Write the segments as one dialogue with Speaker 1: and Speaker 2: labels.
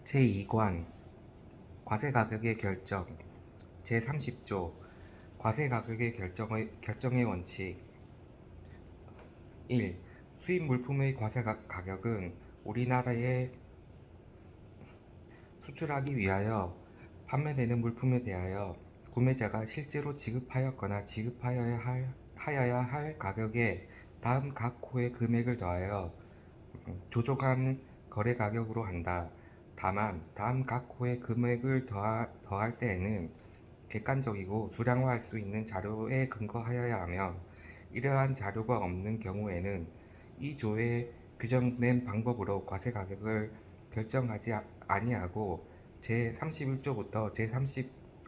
Speaker 1: 제2관 과세가격의 결정 제30조 과세가격의 결정의 원칙 1. 수입 물품의 과세가격은 우리나라에 수출하기 위하여 판매되는 물품에 대하여 구매자가 실제로 지급하였거나 지급하여야 할 가격에 다음 각 호의 금액을 더하여 조정한 거래 가격으로 한다. 다만 다음 각 호의 금액을 더할 때에는 객관적이고 수량화할 수 있는 자료에 근거하여야 하며, 이러한 자료가 없는 경우에는 이 조에 규정된 방법으로 과세 가격을 결정하지 아니하고 제31조부터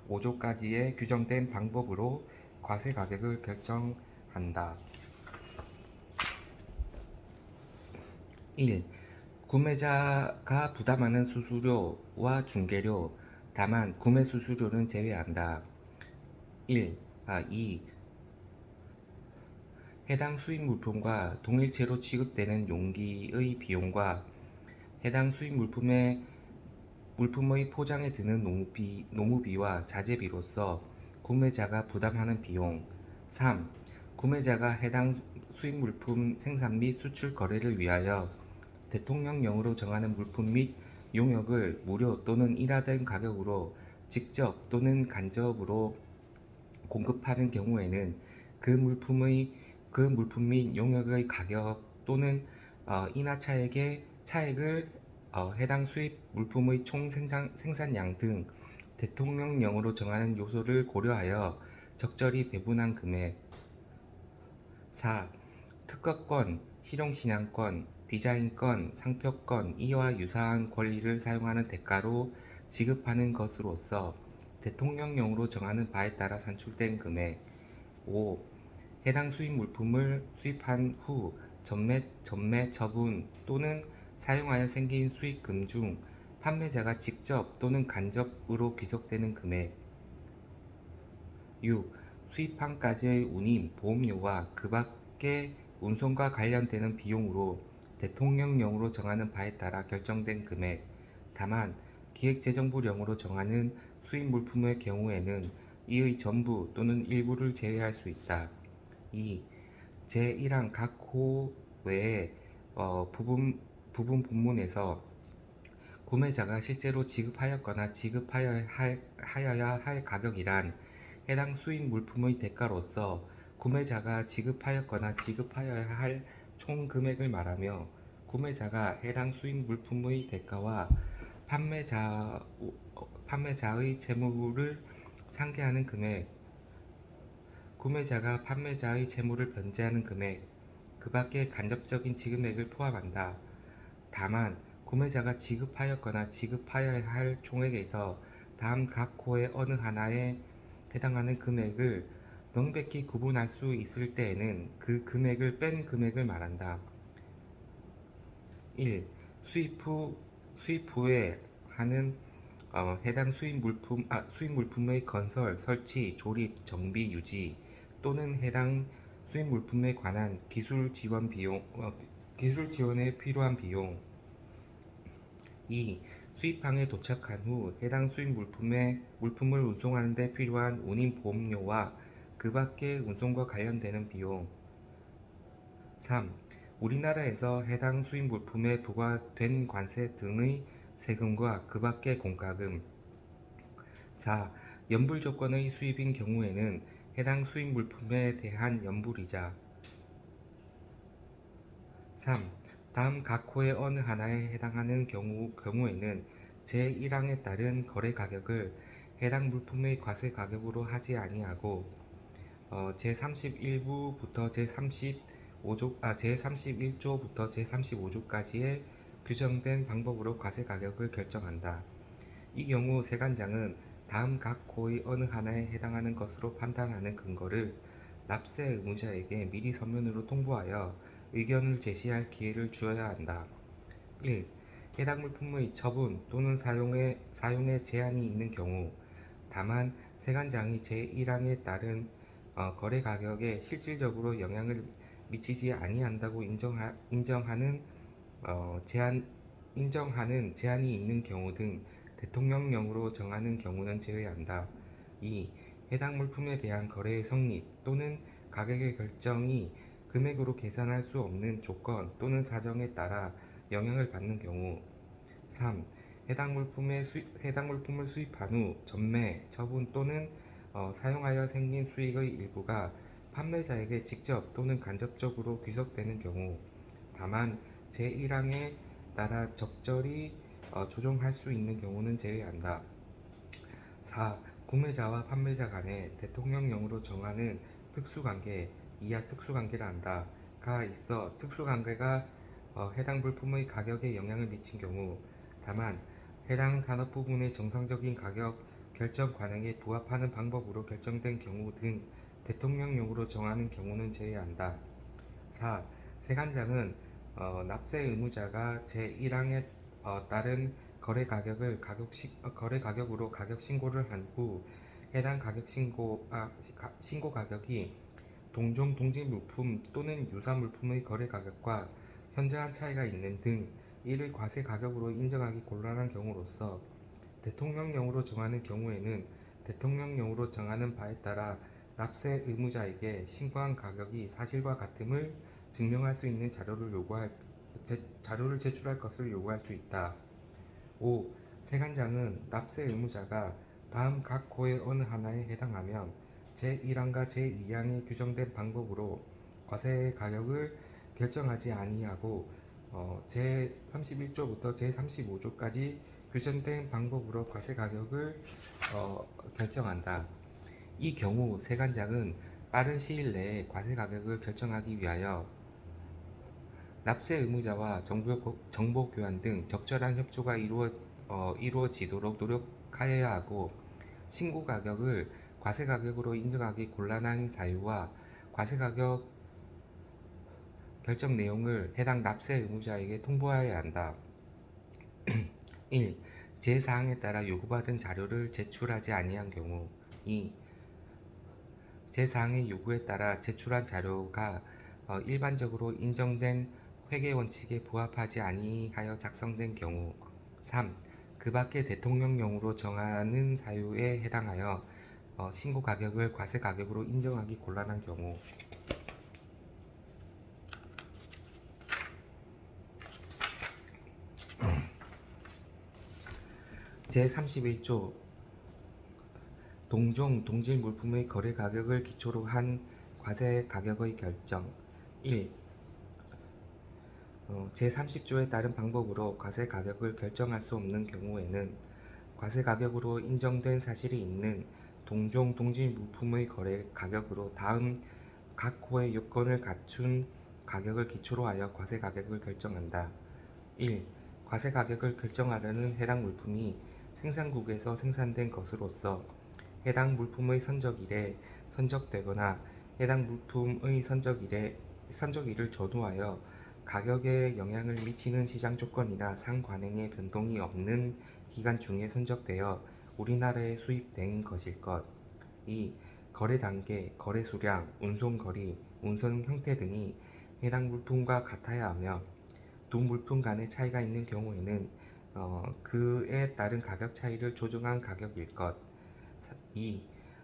Speaker 1: 제35조까지의 규정된 방법으로 과세 가격을 결정한다. 1. 구매자가 부담하는 수수료와 중개료, 다만 구매 수수료는 제외한다. 2. 해당 수입 물품과 동일체로 취급되는 용기의 비용과 해당 수입 물품의 포장에 드는 노무비와 자재비로서 구매자가 부담하는 비용. 3. 구매자가 해당 수입 물품 생산 및 수출 거래를 위하여 대통령령으로 정하는 물품 및 용역을 무료 또는 일하된 가격으로 직접 또는 간접으로 공급하는 경우에는 그 물품 및 용역의 가격 또는 인하 차액을 해당 수입 물품의 총 생산량 등 대통령령으로 정하는 요소를 고려하여 적절히 배분한 금액. 4. 특허권, 실용신양권, 디자인권, 상표권 이와 유사한 권리를 사용하는 대가로 지급하는 것으로서 대통령령으로 정하는 바에 따라 산출된 금액. 5. 해당 수입 물품을 수입한 후 전매, 처분 또는 사용하여 생긴 수익금 중 판매자가 직접 또는 간접으로 귀속되는 금액. 6. 수입항까지의 운임, 보험료와 그 밖의 운송과 관련되는 비용으로 대통령령으로 정하는 바에 따라 결정된 금액. 다만 기획재정부령으로 정하는 수입 물품의 경우에는 이의 전부 또는 일부를 제외할 수 있다. 2. 제1항 각 호 외에 부분 본문에서 구매자가 실제로 지급하였거나 지급하여야 할 가격이란 해당 수입 물품의 대가로서 구매자가 지급하였거나 지급하여야 할 총 금액을 말하며, 구매자가 해당 수입 물품의 대가와 판매자의 채무를 상계하는 금액, 구매자가 판매자의 채무를 변제하는 금액, 그 밖의 간접적인 지급액을 포함한다. 다만 구매자가 지급하였거나 지급하여야 할 총액에서 다음 각 호의 어느 하나에 해당하는 금액을 명백히 구분할 수 있을 때에는 그 금액을 뺀 금액을 말한다. 1. 수입 후에 하는 해당 수입 물품의 건설, 설치, 조립, 정비, 유지 또는 해당 수입 물품에 관한 기술 지원에 필요한 비용. 2. 수입항에 도착한 후 해당 수입 물품을 운송하는 데 필요한 운임 보험료와 그 밖의 운송과 관련되는 비용. 3. 우리나라에서 해당 수입 물품에 부과된 관세 등의 세금과 그 밖의 공과금. 4. 연불 조건의 수입인 경우에는 해당 수입 물품에 대한 연불이자. 3. 다음 각 호의 어느 하나에 해당하는 경우에는 제1항에 따른 거래 가격을 해당 물품의 과세 가격으로 하지 아니하고 제31부부터 제31조부터 제35조까지의 규정된 방법으로 과세 가격을 결정한다. 이 경우 세관장은 다음 각 호의 어느 하나에 해당하는 것으로 판단하는 근거를 납세 의무자에게 미리 서면으로 통보하여 의견을 제시할 기회를 주어야 한다. 1. 해당 물품의 처분 또는 사용에 제한이 있는 경우, 다만 세관장이 제1항에 따른 거래 가격에 실질적으로 영향을 미치지 아니한다고 인정하는 인정하는 제한이 있는 경우 등 대통령령으로 정하는 경우는 제외한다. 2. 해당 물품에 대한 거래의 성립 또는 가격의 결정이 금액으로 계산할 수 없는 조건 또는 사정에 따라 영향을 받는 경우. 3. 해당 물품을 수입한 후 전매, 처분 또는 사용하여 생긴 수익의 일부가 판매자에게 직접 또는 간접적으로 귀속되는 경우, 다만 제1항에 따라 적절히 조정할 수 있는 경우는 제외한다. 4. 구매자와 판매자 간에 대통령령으로 정하는 특수관계, 이하 특수관계라 한다. 가 있어 특수관계가 해당 물품의 가격에 영향을 미친 경우, 다만 해당 산업 부분의 정상적인 가격 결정 관행에 부합하는 방법으로 결정된 경우 등 대통령령으로 정하는 경우는 제외한다. 4. 세관장은 납세 의무자가 제1항에 따른 거래 가격으로 가격 신고를 한 후 해당 신고 가격이 동종 동질 물품 또는 유사 물품의 거래 가격과 현저한 차이가 있는 등 이를 과세 가격으로 인정하기 곤란한 경우로서 대통령령으로 정하는 경우에는 대통령령으로 정하는 바에 따라 납세 의무자에게 신고한 가격이 사실과 같음을 증명할 수 있는 자료를 제출할 것을 요구할 수 있다. 5. 세관장은 납세 의무자가 다음 각 호의 어느 하나에 해당하면 제1항과 제2항에 규정된 방법으로 과세 가격을 결정하지 아니하고 제31조부터 제35조까지 규정된 방법으로 과세 가격을 결정한다. 이 경우 세관장은 빠른 시일 내에 과세 가격을 결정하기 위하여 납세 의무자와 정보 교환 등 적절한 협조가 이루어지도록 노력하여야 하고, 신고 가격을 과세 가격으로 인정하기 곤란한 사유와 과세 가격 결정 내용을 해당 납세 의무자에게 통보하여야 한다. 1. 제4항에 따라 요구받은 자료를 제출하지 아니한 경우. 2. 제4항의 요구에 따라 제출한 자료가 일반적으로 인정된 회계 원칙에 부합하지 아니하여 작성된 경우. 3. 그 밖의 대통령령으로 정하는 사유에 해당하여 신고 가격을 과세 가격으로 인정하기 곤란한 경우. 제31조 동종 동질 물품의 거래 가격을 기초로 한 과세 가격의 결정. 1. 제30조에 따른 방법으로 과세 가격을 결정할 수 없는 경우에는 과세 가격으로 인정된 사실이 있는 동종 동질 물품의 거래 가격으로 다음 각 호의 요건을 갖춘 가격을 기초로 하여 과세 가격을 결정한다. 1. 과세 가격을 결정하려는 해당 물품이 생산국에서 생산된 것으로서 해당 물품의 선적일에 선적되거나 해당 물품의 선적일을 전후하여 가격에 영향을 미치는 시장 조건이나 상관행의 변동이 없는 기간 중에 선적되어 우리나라에 수입된 것일 것. 2. 거래 단계, 거래 수량, 운송 거리, 운송 형태 등이 해당 물품과 같아야 하며 두 물품 간의 차이가 있는 경우에는 그에 따른 가격 차이를 조정한 가격일 것. 2.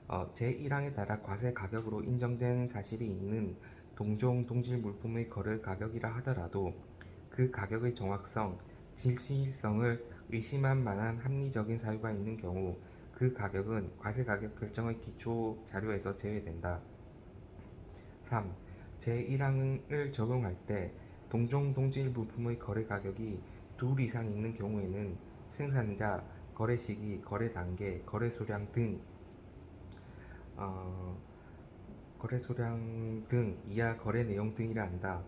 Speaker 1: 제1항에 따라 과세 가격으로 인정된 사실이 있는 동종 동질 물품의 거래 가격이라 하더라도 그 가격의 정확성, 진실성을 의심할 만한 합리적인 사유가 있는 경우 그 가격은 과세 가격 결정의 기초 자료에서 제외된다. 3. 제1항을 적용할 때 동종 동질 물품의 거래 가격이 둘 이상 있는 경우에는 생산자, 거래 시기, 거래 단계, 거래 수량 등 이하 거래 내용 등이라 한다.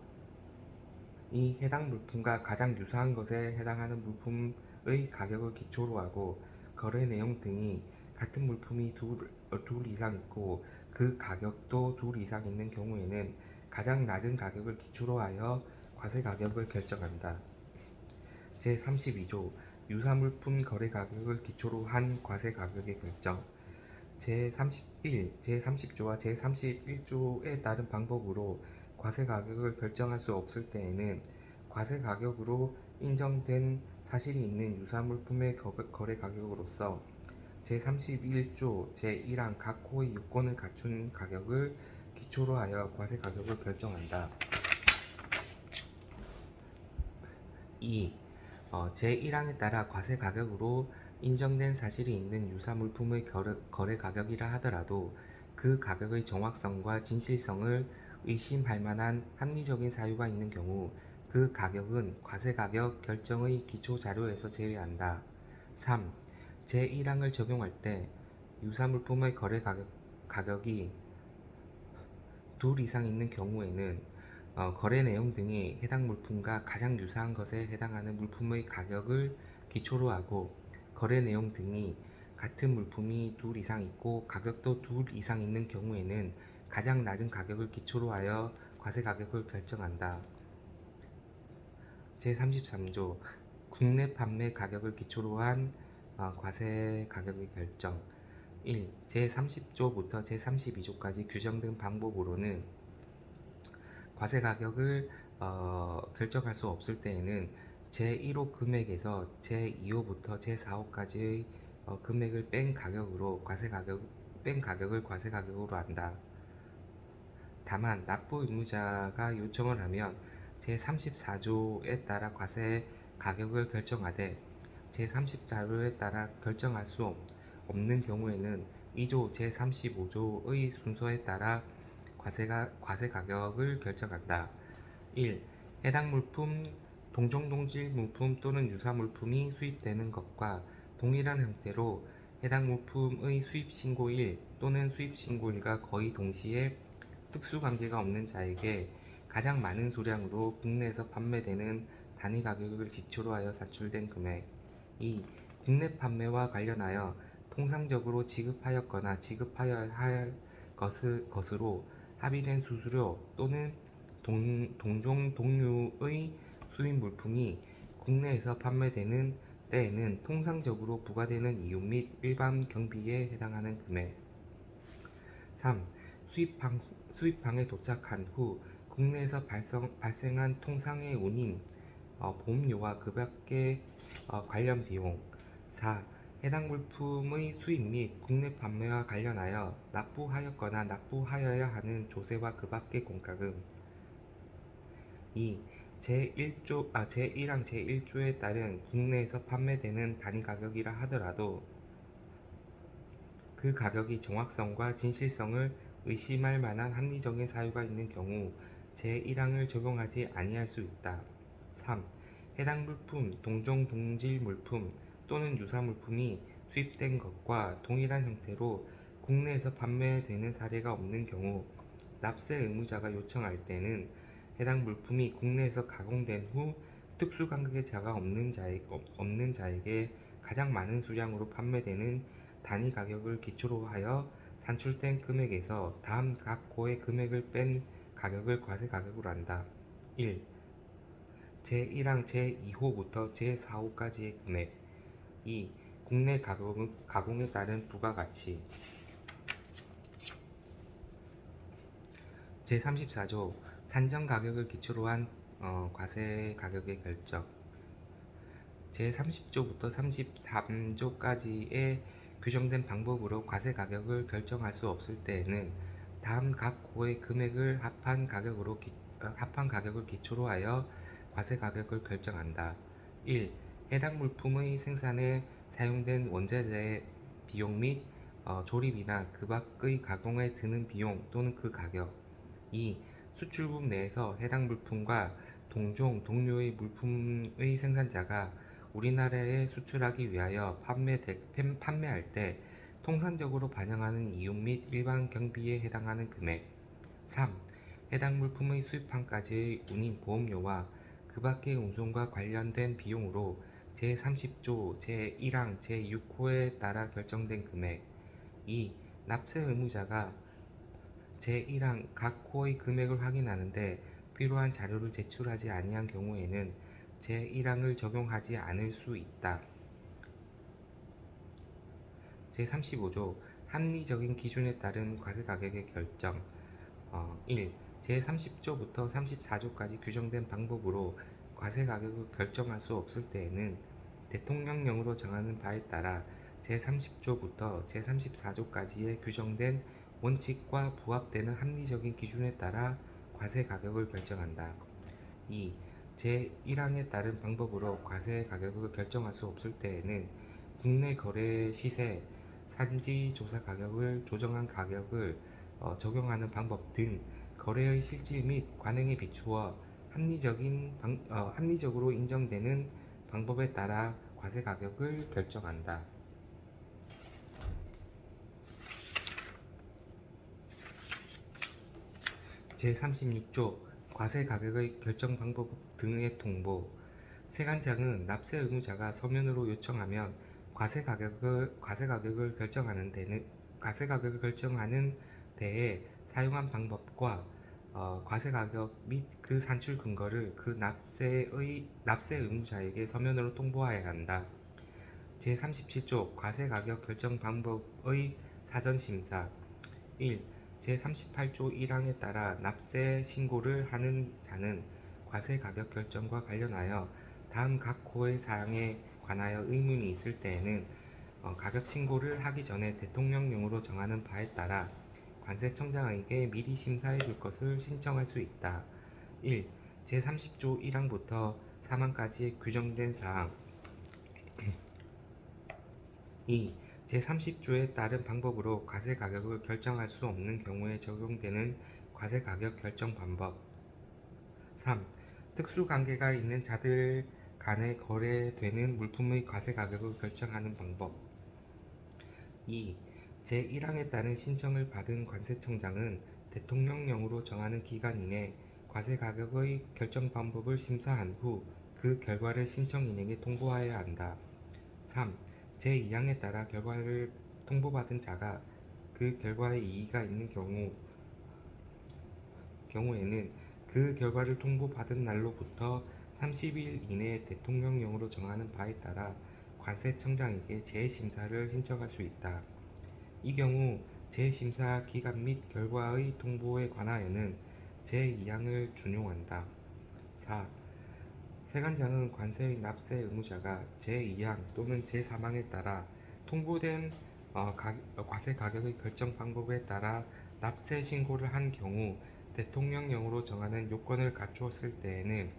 Speaker 1: 이 해당 물품과 가장 유사한 것에 해당하는 물품의 가격을 기초로 하고 거래 내용 등이 같은 물품이 둘 이상 있고 그 가격도 둘 이상 있는 경우에는 가장 낮은 가격을 기초로 하여 과세 가격을 결정한다. 제32조 유사물품 거래 가격을 기초로 한 과세 가격의 결정. 제31, 제30조와 제31조에 따른 방법으로 과세 가격을 결정할 수 없을 때에는 과세 가격으로 인정된 사실이 있는 유사물품의 거래 가격으로서 제31조 제1항 각 호의 요건을 갖춘 가격을 기초로 하여 과세 가격을 결정한다. 2. 제1항에 따라 과세 가격으로 인정된 사실이 있는 유사물품의 거래 가격이라 하더라도 그 가격의 정확성과 진실성을 의심할 만한 합리적인 사유가 있는 경우 그 가격은 과세 가격 결정의 기초 자료에서 제외한다. 3. 제1항을 적용할 때 유사물품의 거래 가격이 둘 이상 있는 경우에는 거래 내용 등이 해당 물품과 가장 유사한 것에 해당하는 물품의 가격을 기초로 하고 거래 내용 등이 같은 물품이 둘 이상 있고 가격도 둘 이상 있는 경우에는 가장 낮은 가격을 기초로 하여 과세 가격을 결정한다. 제33조 국내 판매 가격을 기초로 한 과세 가격의 결정 1. 제30조부터 제32조까지 규정된 방법으로는 과세 가격을 결정할 수 없을 때에는 제1호 금액에서 제2호부터 제4호까지의 금액을 뺀 가격을 과세 가격으로 한다. 다만 납부 의무자가 요청을 하면 제34조에 따라 과세 가격을 결정하되 제34조에 따라 결정할 수 없는 경우에는 2조 제35조의 순서에 따라 과세 가격을 결정한다. 1. 해당 물품, 동종동질 물품 또는 유사 물품이 수입되는 것과 동일한 형태로 해당 물품의 수입신고일 또는 수입신고일과 거의 동시에 특수관계가 없는 자에게 가장 많은 수량으로 국내에서 판매되는 단위 가격을 기초로 하여 산출된 금액. 2. 국내 판매와 관련하여 통상적으로 지급하였거나 지급하여야 할 것으로 합의된 수수료 또는 동종 동류의 수입 물품이 국내에서 판매되는 때에는 통상적으로 부과되는 이윤 및 일반 경비에 해당하는 금액. 3. 수입항에 도착한 후 국내에서 발생한 통상의 운임, 보험료와 그 밖의 관련 비용. 4. 해당 물품의 수입 및 국내 판매와 관련하여 납부하였거나 납부하여야 하는 조세와 그 밖의 공과금. 2. 제1항 제1조에 따른 국내에서 판매되는 단위 가격이라 하더라도 그 가격이 정확성과 진실성을 의심할 만한 합리적인 사유가 있는 경우 제1항을 적용하지 아니할 수 있다. 3. 해당 물품, 동종 동질 물품 또는 유사 물품이 수입된 것과 동일한 형태로 국내에서 판매되는 사례가 없는 경우 납세 의무자가 요청할 때는 해당 물품이 국내에서 가공된 후 특수관계자가 없는 자에게 가장 많은 수량으로 판매되는 단위 가격을 기초로 하여 산출된 금액에서 다음 각 호의 금액을 뺀 가격을 과세 가격으로 한다. 1. 제1항 제2호부터 제4호까지의 금액. 2. 국내 가공에 따른 부가가치. 제34조 산정 가격을 기초로 한 과세 가격의 결정. 제30조부터 33조까지의 규정된 방법으로 과세 가격을 결정할 수 없을 때에는 다음 각 호의 금액을 합한 가격을 기초로 하여 과세 가격을 결정한다. 1. 해당 물품의 생산에 사용된 원재료의 비용 및 조립이나 그 밖의 가공에 드는 비용 또는 그 가격. 2. 수출국 내에서 해당 물품과 동종, 동류의 물품의 생산자가 우리나라에 수출하기 위하여 판매할 때 통상적으로 반영하는 이윤 및 일반 경비에 해당하는 금액. 3. 해당 물품의 수입항까지의 운임 보험료와 그 밖의 운송과 관련된 비용으로 제30조 제1항 제6호에 따라 결정된 금액. 2. 납세 의무자가 제1항 각 호의 금액을 확인하는데 필요한 자료를 제출하지 아니한 경우에는 제1항을 적용하지 않을 수 있다. 제35조 합리적인 기준에 따른 과세 가격의 결정. 1. 제30조부터 34조까지 규정된 방법으로 과세 가격을 결정할 수 없을 때에는 대통령령으로 정하는 바에 따라 제30조부터 제34조까지의 규정된 원칙과 부합되는 합리적인 기준에 따라 과세 가격을 결정한다. 2. 제1항에 따른 방법으로 과세 가격을 결정할 수 없을 때에는 국내 거래 시세, 산지 조사 가격을 조정한 가격을 적용하는 방법 등 거래의 실질 및 관행에 비추어 합리적으로 인정되는 방법에 따라 과세 가격을 결정한다. 제36조 과세 가격의 결정 방법 등의 통보. 세관장은 납세 의무자가 서면으로 요청하면 과세 가격을 결정하는 데에 사용한 방법과 과세 가격 및 그 산출 근거를 그 납세 의무자에게 서면으로 통보하여야 한다. 제37조 과세 가격 결정 방법의 사전 심사. 1. 제38조 1항에 따라 납세 신고를 하는 자는 과세 가격 결정과 관련하여 다음 각 호의 사항에 관하여 의문이 있을 때에는 가격 신고를 하기 전에 대통령령으로 정하는 바에 따라 관세청장에게 미리 심사해 줄 것을 신청할 수 있다. 1. 제30조 1항부터 4항까지의 규정된 사항. 2. 제30조에 따른 방법으로 과세 가격을 결정할 수 없는 경우에 적용되는 과세 가격 결정 방법. 3. 특수관계가 있는 자들 간에 거래되는 물품의 과세 가격을 결정하는 방법. 2. 제1항에 따른 신청을 받은 관세청장은 대통령령으로 정하는 기간 이내 과세 가격의 결정 방법을 심사한 후 그 결과를 신청인에게 통보하여야 한다. 3. 제2항에 따라 결과를 통보받은 자가 그 결과에 이의가 있는 경우에는 그 결과를 통보받은 날로부터 30일 이내에 대통령령으로 정하는 바에 따라 관세청장에게 재심사를 신청할 수 있다. 이 경우 재심사 기간 및 결과의 통보에 관하여는 제2항을 준용한다. 4. 세관장은 관세의 납세 의무자가 제2항 또는 제3항에 따라 통보된 과세 가격의 결정 방법에 따라 납세 신고를 한 경우 대통령령으로 정하는 요건을 갖추었을 때에는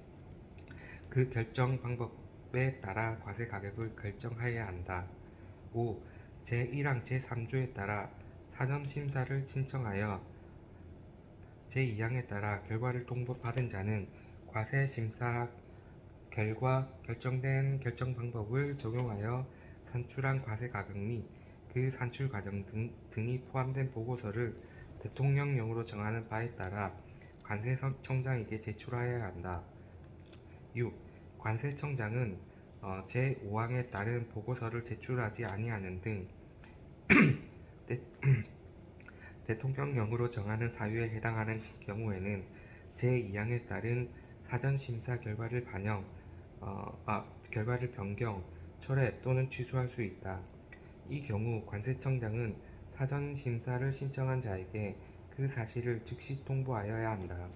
Speaker 1: 그 결정 방법에 따라 과세 가격을 결정하여야 한다. 5. 제1항 제3조에 따라 사전 심사를 신청하여 제2항에 따라 결과를 통보받은 자는 과세 심사 결과 결정된 결정 방법을 적용하여 산출한 과세 가격 및 그 산출 과정 등이 포함된 보고서를 대통령령으로 정하는 바에 따라 관세청장에게 제출하여야 한다. 6. 관세청장은 제5항에 따른 보고서를 제출하지 아니하는 등 대통령령으로 정하는 사유에 해당하는 경우에는 제2항에 따른 사전심사 결과를 변경, 철회 또는 취소할 수 있다. 이 경우 관세청장은 사전심사를 신청한 자에게 그 사실을 즉시 통보하여야 한다.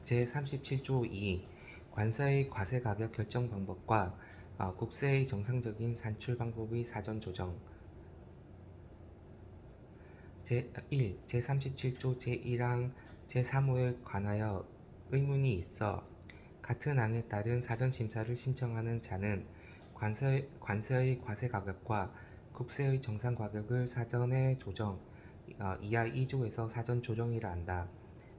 Speaker 1: 제37조 2. 관세의 과세 가격 결정 방법과 국세의 정상적인 산출 방법의 사전 조정. 제1. 제37조 제1항 제3호에 관하여 의문이 있어 같은 항에 따른 사전심사를 신청하는 자는 관세의 과세 가격과 국세의 정상 가격을 사전에 조정, 이하 2조에서 사전 조정이라 한다.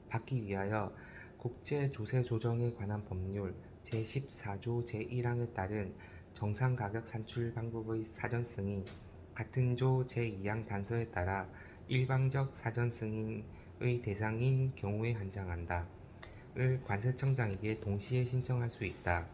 Speaker 1: 받기 위하여 국제조세 조정에 관한 법률 제14조 제1항에 따른 정상 가격 산출 방법의 사전 승인, 같은 조 제2항 단서에 따라 일방적 사전 승인의 대상인 경우에 한정한다. 을 관세청장에게 동시에 신청할 수 있다.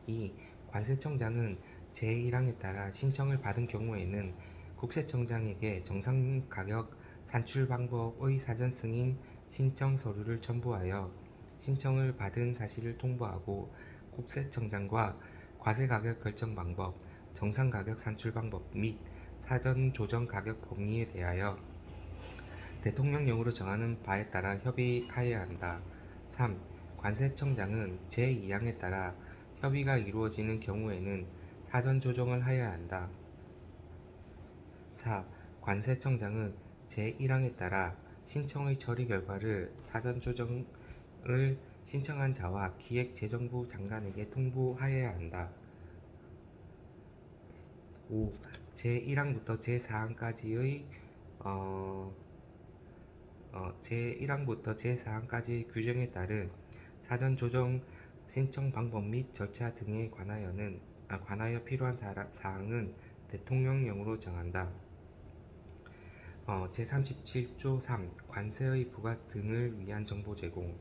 Speaker 1: 2. 관세청장은 제1항에 따라 신청을 받은 경우에는 국세청장에게 정상가격 산출 방법의 사전 승인 신청 서류를 첨부하여 신청을 받은 사실을 통보하고 국세청장과 과세가격 결정 방법, 정상가격 산출 방법 및 사전 조정 가격 범위에 대하여 대통령령으로 정하는 바에 따라 협의하여야 한다. 3. 관세청장은 제2항에 따라 협의가 이루어지는 경우에는 사전 조정을 하여야 한다. 4. 관세청장은 제1항에 따라 신청의 처리 결과를 사전 조정을 신청한 자와 기획재정부 장관에게 통보하여야 한다. 5. 제1항부터 제4항까지의 제1항부터 제4항까지의 규정에 따른 사전 조정 신청 방법 및 절차 등에 관하여 필요한 사항은 대통령령으로 정한다. 제37조 3. 관세의 부과 등을 위한 정보 제공.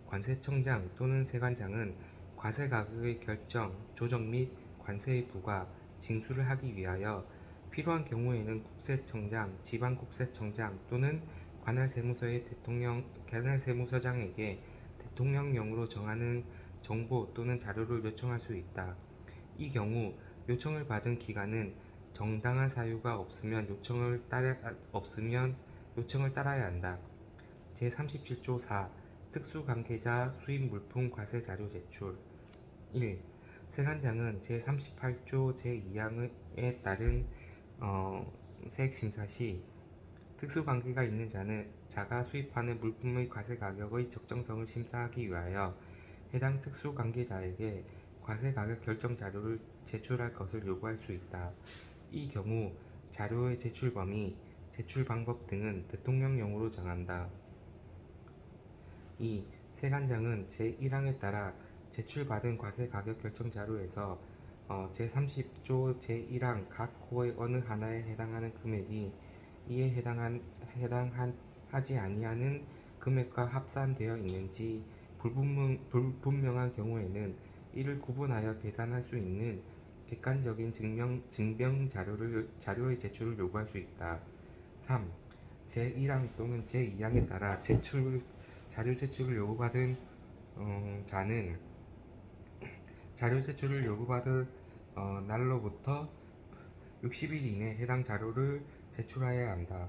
Speaker 1: 관세청장 또는 세관장은 과세 가격의 결정, 조정 및 관세의 부과, 징수를 하기 위하여 필요한 경우에는 국세청장, 지방국세청장 또는 관할 세무서장에게 대통령령으로 정하는 정보 또는 자료를 요청할 수 있다. 이 경우 요청을 받은 기관은 정당한 사유가 없으면 요청을 따라야 한다. 제37조 4. 특수관계자 수입 물품 과세 자료 제출. 1. 세관장은 제38조 제2항에 따른 세액심사 시 특수관계가 있는 자가 수입하는 물품의 과세 가격의 적정성을 심사하기 위하여 해당 특수관계자에게 과세 가격 결정 자료를 제출할 것을 요구할 수 있다. 이 경우 자료의 제출 범위, 제출 방법 등은 대통령령으로 정한다. 2. 세관장은 제1항에 따라 제출받은 과세 가격 결정 자료에서 제30조 제1항 각 호의 어느 하나에 해당하는 금액이 이에 해당하지 아니하는 금액과 합산되어 있는지 불분명한 경우에는 이를 구분하여 계산할 수 있는 객관적인 증명 자료의 제출을 요구할 수 있다. 3. 제1항 또는 제2항에 따라 자료 제출을 요구받은 자는 자료 제출을 요구받은 날로부터 60일 이내 해당 자료를 제출하여야 한다.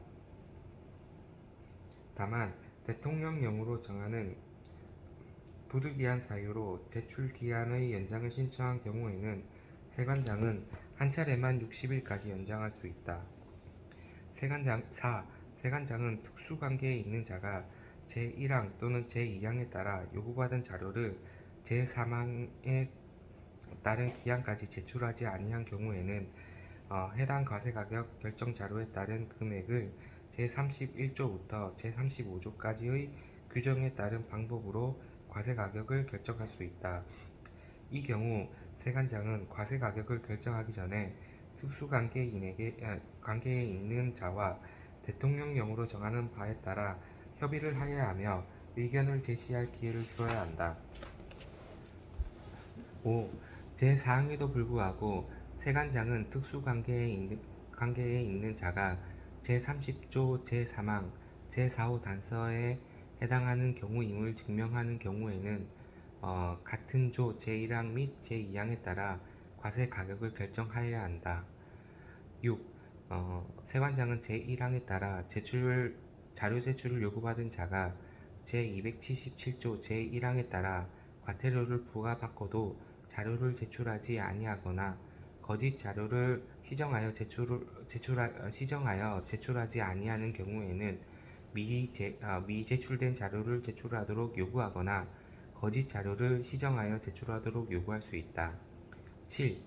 Speaker 1: 다만 대통령령으로 정하는 부득이한 사유로 제출 기한의 연장을 신청한 경우에는 세관장은 한 차례만 60일까지 연장할 수 있다. 4. 세관장은 특수관계에 있는 자가 제1항 또는 제2항에 따라 요구받은 자료를 제3항에 따른 기한까지 제출하지 아니한 경우에는 해당 과세가격 결정 자료에 따른 금액을 제31조부터 제35조까지의 규정에 따른 방법으로 과세가격을 결정할 수 있다. 이 경우 세관장은 과세가격을 결정하기 전에 특수관계에 있는 자와 대통령령으로 정하는 바에 따라 협의를 하여야 하며 의견을 제시할 기회를 주어야 한다. 5. 제4항에도 불구하고 세관장은 특수관계에 있는 자가 제30조 제3항, 제4호 단서에 해당하는 경우임을 증명하는 경우에는 같은 조 제1항 및 제2항에 따라 과세 가격을 결정하여야 한다. 6. 세관장은 제1항에 따라 자료 제출을 요구받은 자가 제277조 제1항에 따라 과태료를 부과받고도 자료를 제출하지 아니하거나 거짓 자료를 시정하여 제출하지 아니하는 경우에는 미제출된 자료를 제출하도록 요구하거나 거짓 자료를 시정하여 제출하도록 요구할 수 있다. 7.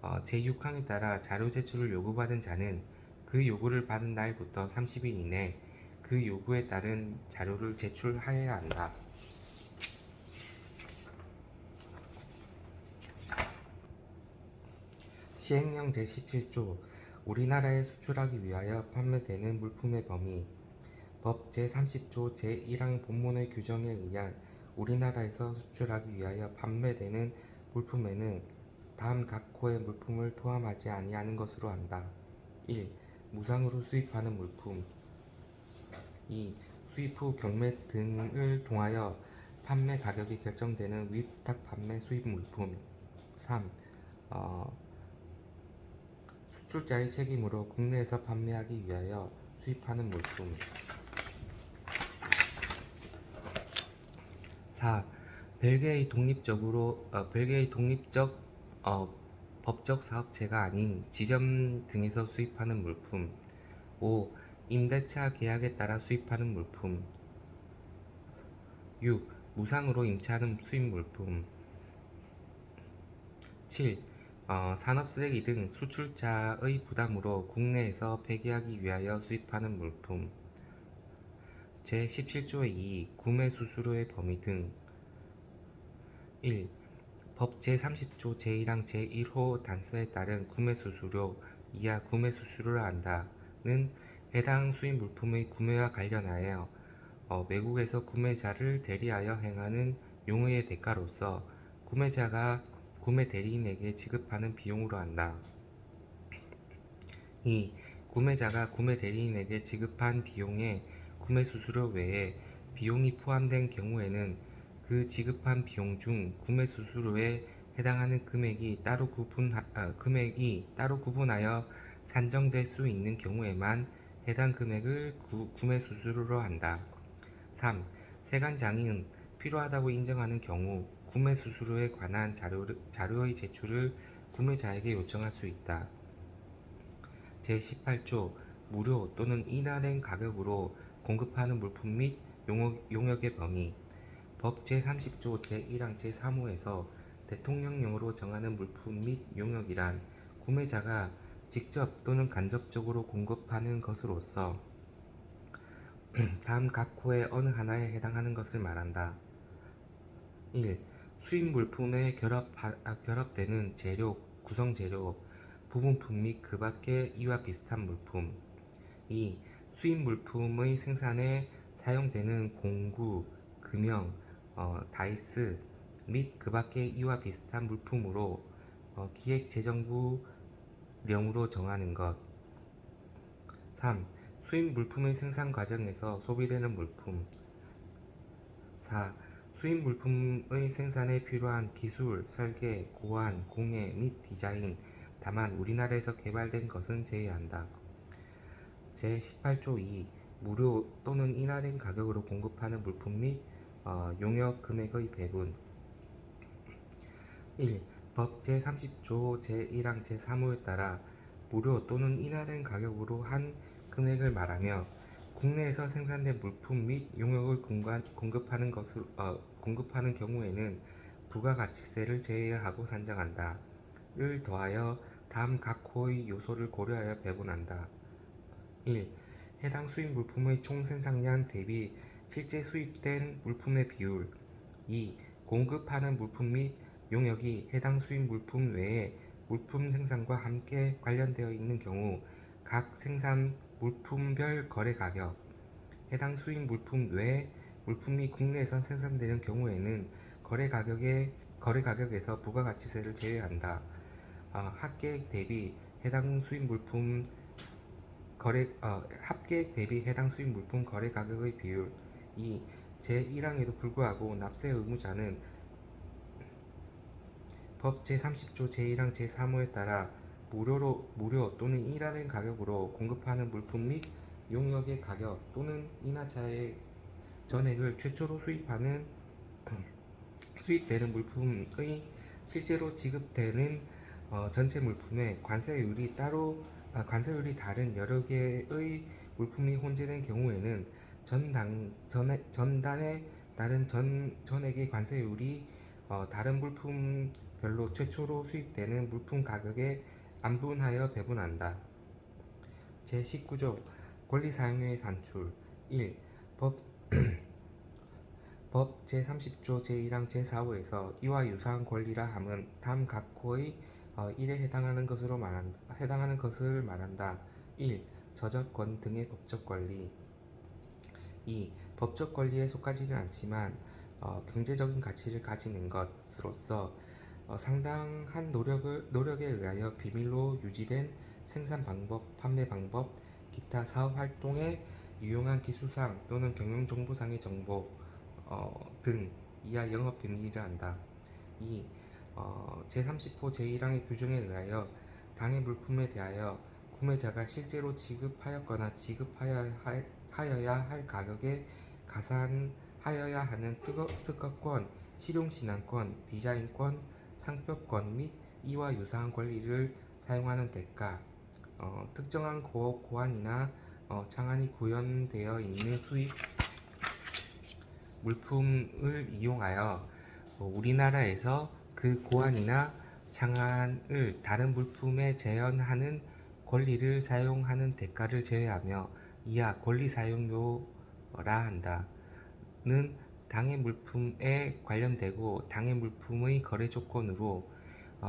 Speaker 1: 제6항에 따라 자료 제출을 요구받은 자는 그 요구를 받은 날부터 30일 이내 그 요구에 따른 자료를 제출하여야 한다. 시행령 제17조 우리나라에 수출하기 위하여 판매되는 물품의 범위. 법 제30조 제1항 본문의 규정에 의한 우리나라에서 수출하기 위하여 판매되는 물품에는 다음 각 호의 물품을 포함하지 아니하는 것으로 한다. 1. 무상으로 수입하는 물품. 2. 수입 후 경매 등을 통하여 판매 가격이 결정되는 위탁 판매 수입 물품. 3. 수출자의 책임으로 국내에서 판매하기 위하여 수입하는 물품. 4. 별개의 독립적 법적 사업체가 아닌 지점 등에서 수입하는 물품. 5. 임대차 계약에 따라 수입하는 물품. 6. 무상으로 임차하는 수입 물품. 7. 산업 쓰레기 등 수출자의 부담으로 국내에서 폐기하기 위하여 수입하는 물품. 제17조의 2. 구매 수수료의 범위 등. 1. 법 제30조 제1항 제1호 단서에 따른 구매 수수료 이하 구매 수수료를 한다는 해당 수입 물품의 구매와 관련하여 외국에서 구매자를 대리하여 행하는 용의의 대가로서 구매자가 구매 대리인에게 지급하는 비용으로 한다. 2. 구매자가 구매 대리인에게 지급한 비용에 구매 수수료 외에 비용이 포함된 경우에는 그 지급한 비용 중 구매 수수료에 해당하는 금액이 따로 구분하여 산정될 수 있는 경우에만 해당 금액을 구매 수수료로 한다. 3. 세관장은 필요하다고 인정하는 경우 구매 수수료에 관한 자료의 제출을 구매자에게 요청할 수 있다. 제18조 무료 또는 인하된 가격으로 공급하는 물품 및 용역의 범위. 법 제30조 제1항 제3호에서 대통령령으로 정하는 물품 및 용역이란 구매자가 직접 또는 간접적으로 공급하는 것으로서 다음 각 호의 어느 하나에 해당하는 것을 말한다. 1. 수입 물품에 결합되는 재료, 구성재료, 부분품 및 그 밖의 이와 비슷한 물품. 2. 수입 물품의 생산에 사용되는 공구, 금형, 다이스 및 그 밖의 이와 비슷한 물품으로 기획재정부 령으로 정하는 것. 3. 수입 물품의 생산 과정에서 소비되는 물품. 4. 수입 물품의 생산에 필요한 기술, 설계, 고안, 공예 및 디자인, 다만 우리나라에서 개발된 것은 제외한다. 제18조 2. 무료 또는 인하된 가격으로 공급하는 물품 및 용역 금액의 배분. 1. 법 제30조 제1항 제3호에 따라 무료 또는 인하된 가격으로 한 금액을 말하며 국내에서 생산된 물품 및 용역을 공급하는 경우에는 부가가치세를 제외하고 산정한다. 를 더하여 다음 각 호의 요소를 고려하여 배분한다. 1. 해당 수입 물품의 총 생산량 대비 실제 수입된 물품의 비율. 2. 공급하는 물품 및 용역이 해당 수입 물품 외에 물품 생산과 함께 관련되어 있는 경우 각 생산 물품별 거래 가격. 해당 수입 물품 외에 물품이 국내에서 생산되는 경우에는 거래 가격에서 부가가치세를 제외한다. 합계액 대비 해당 수입 물품 거래 가격의 비율. 2. 제1항에도 불구하고 납세 의무자는 법 제30조 제1항 제3호에 따라 무료 또는 인하된 가격으로 공급하는 물품 및 용역의 가격 또는 인하차의 전액을 최초로 수입되는 물품의 실제로 지급되는 전체 물품에 관세율이 다른 여러 개의 물품이 혼재된 경우에는 전단에 따른 전액의 관세율이 다른 물품별로 최초로 수입되는 물품 가격에 안분하여 배분한다. 제19조 권리사용료의 산출. 1. 법 제30조 제1항 제4호에서 이와 유사한 권리라 함은 다음 각 호의 1에 해당하는 것을 말한다. 1. 저작권 등의 법적 권리. 2. 법적 권리에 속하지는 않지만 경제적인 가치를 가지는 것으로서 상당한 노력에 의하여 비밀로 유지된 생산 방법, 판매 방법, 기타 사업 활동에 유용한 기술상 또는 경영정보상의 정보 등 이하 영업 비밀이라 한다. 2. 제30호 제1항의 규정에 의하여 당해 물품에 대하여 구매자가 실제로 지급하였거나 지급하여야 할 가격에 하여야 하는 특허권, 실용신안권, 디자인권, 상표권 및 이와 유사한 권리를 사용하는 대가, 특정한 고안이나 창안이 구현되어 있는 수입 물품을 이용하여 우리나라에서 그 고안이나 창안을 다른 물품에 재현하는 권리를 사용하는 대가를 제외하며 이하 권리 사용료라 한다. 는 당해 물품에 관련되고 당해 물품의 거래 조건으로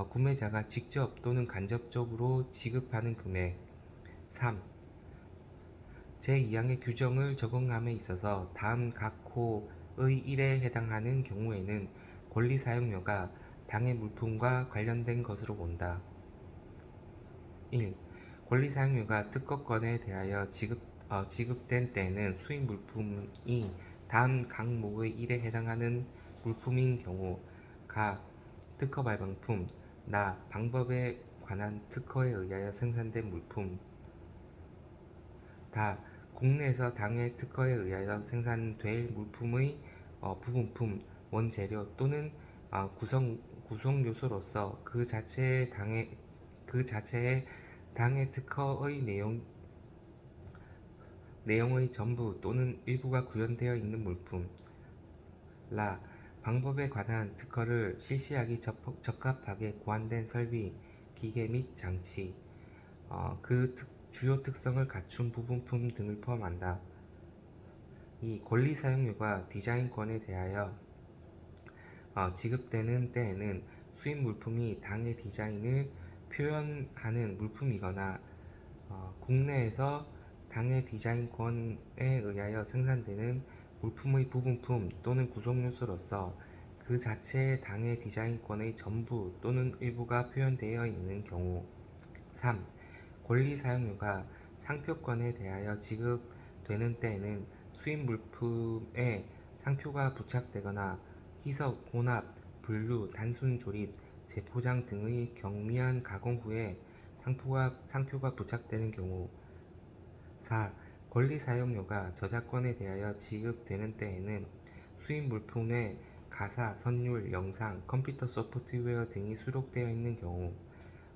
Speaker 1: 구매자가 직접 또는 간접적으로 지급하는 금액. 3. 제2항의 규정을 적용함에 있어서 다음 각 호의 1에 해당하는 경우에는 권리 사용료가 당해 물품과 관련된 것으로 본다. 1. 권리 사용료가 특허권에 대하여 지급된 때에는 수입 물품이 다음 항목의 1에 해당하는 물품인 경우 가. 특허 발명품 나. 방법에 관한 특허에 의하여 생산된 물품 다. 국내에서 당해 특허에 의하여 생산될 물품의 부분품, 원재료 또는 구성 요소로서 그 자체의 당해 특허의 내용의 전부 또는 일부가 구현되어 있는 물품. 라. 방법에 관한 특허를 실시하기 적합하게 고안된 설비, 기계 및 장치, 그 주요 특성을 갖춘 부분품 등을 포함한다. 이 권리 사용료가 디자인권에 대하여 지급되는 때에는 수입 물품이 당해 디자인을 표현하는 물품이거나 국내에서 당해 디자인권에 의하여 생산되는 물품의 부분품 또는 구성요소로서 그 자체의 당해 디자인권의 전부 또는 일부가 표현되어 있는 경우. 3. 권리 사용료가 상표권에 대하여 지급되는 때에는 수입 물품에 상표가 부착되거나 희석, 혼합, 분류, 단순 조립, 재포장 등의 경미한 가공 후에 상표가 부착되는 경우. 4. 권리 사용료가 저작권에 대하여 지급되는 때에는 수입 물품에 가사, 선율, 영상, 컴퓨터 소프트웨어 등이 수록되어 있는 경우.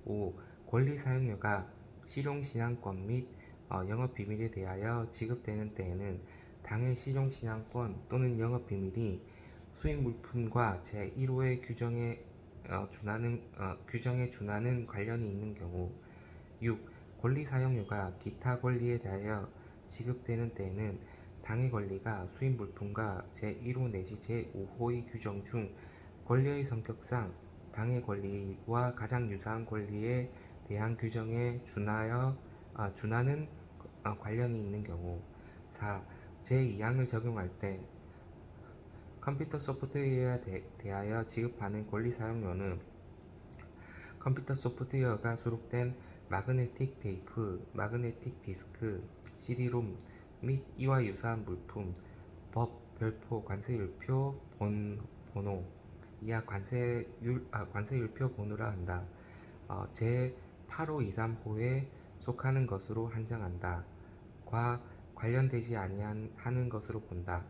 Speaker 1: 5. 권리 사용료가 실용신안권 및 영업비밀에 대하여 지급되는 때에는 당해 실용신안권 또는 영업비밀이 수입 물품과 제1호의 규정에 준하는 관련이 있는 경우. 6. 권리 사용료가 기타 권리에 대하여 지급되는 때에는 당해 권리가 수입 물품과 제1호 내지 제5호의 규정 중 권리의 성격상 당해 권리와 가장 유사한 권리에 대한 규정에 준하는 관련이 있는 경우. 4. 제2항을 적용할 때 컴퓨터 소프트웨어에 대하여 지급하는 권리 사용료는 컴퓨터 소프트웨어가 수록된 마그네틱 테이프, 마그네틱 디스크, CD롬 및 이와 유사한 물품, 법, 별표, 관세율표 번호, 이하 관세율표 번호라 한다. 제8523호에 속하는 것으로 한정한다. 과 관련되지 아니하는 것으로 본다.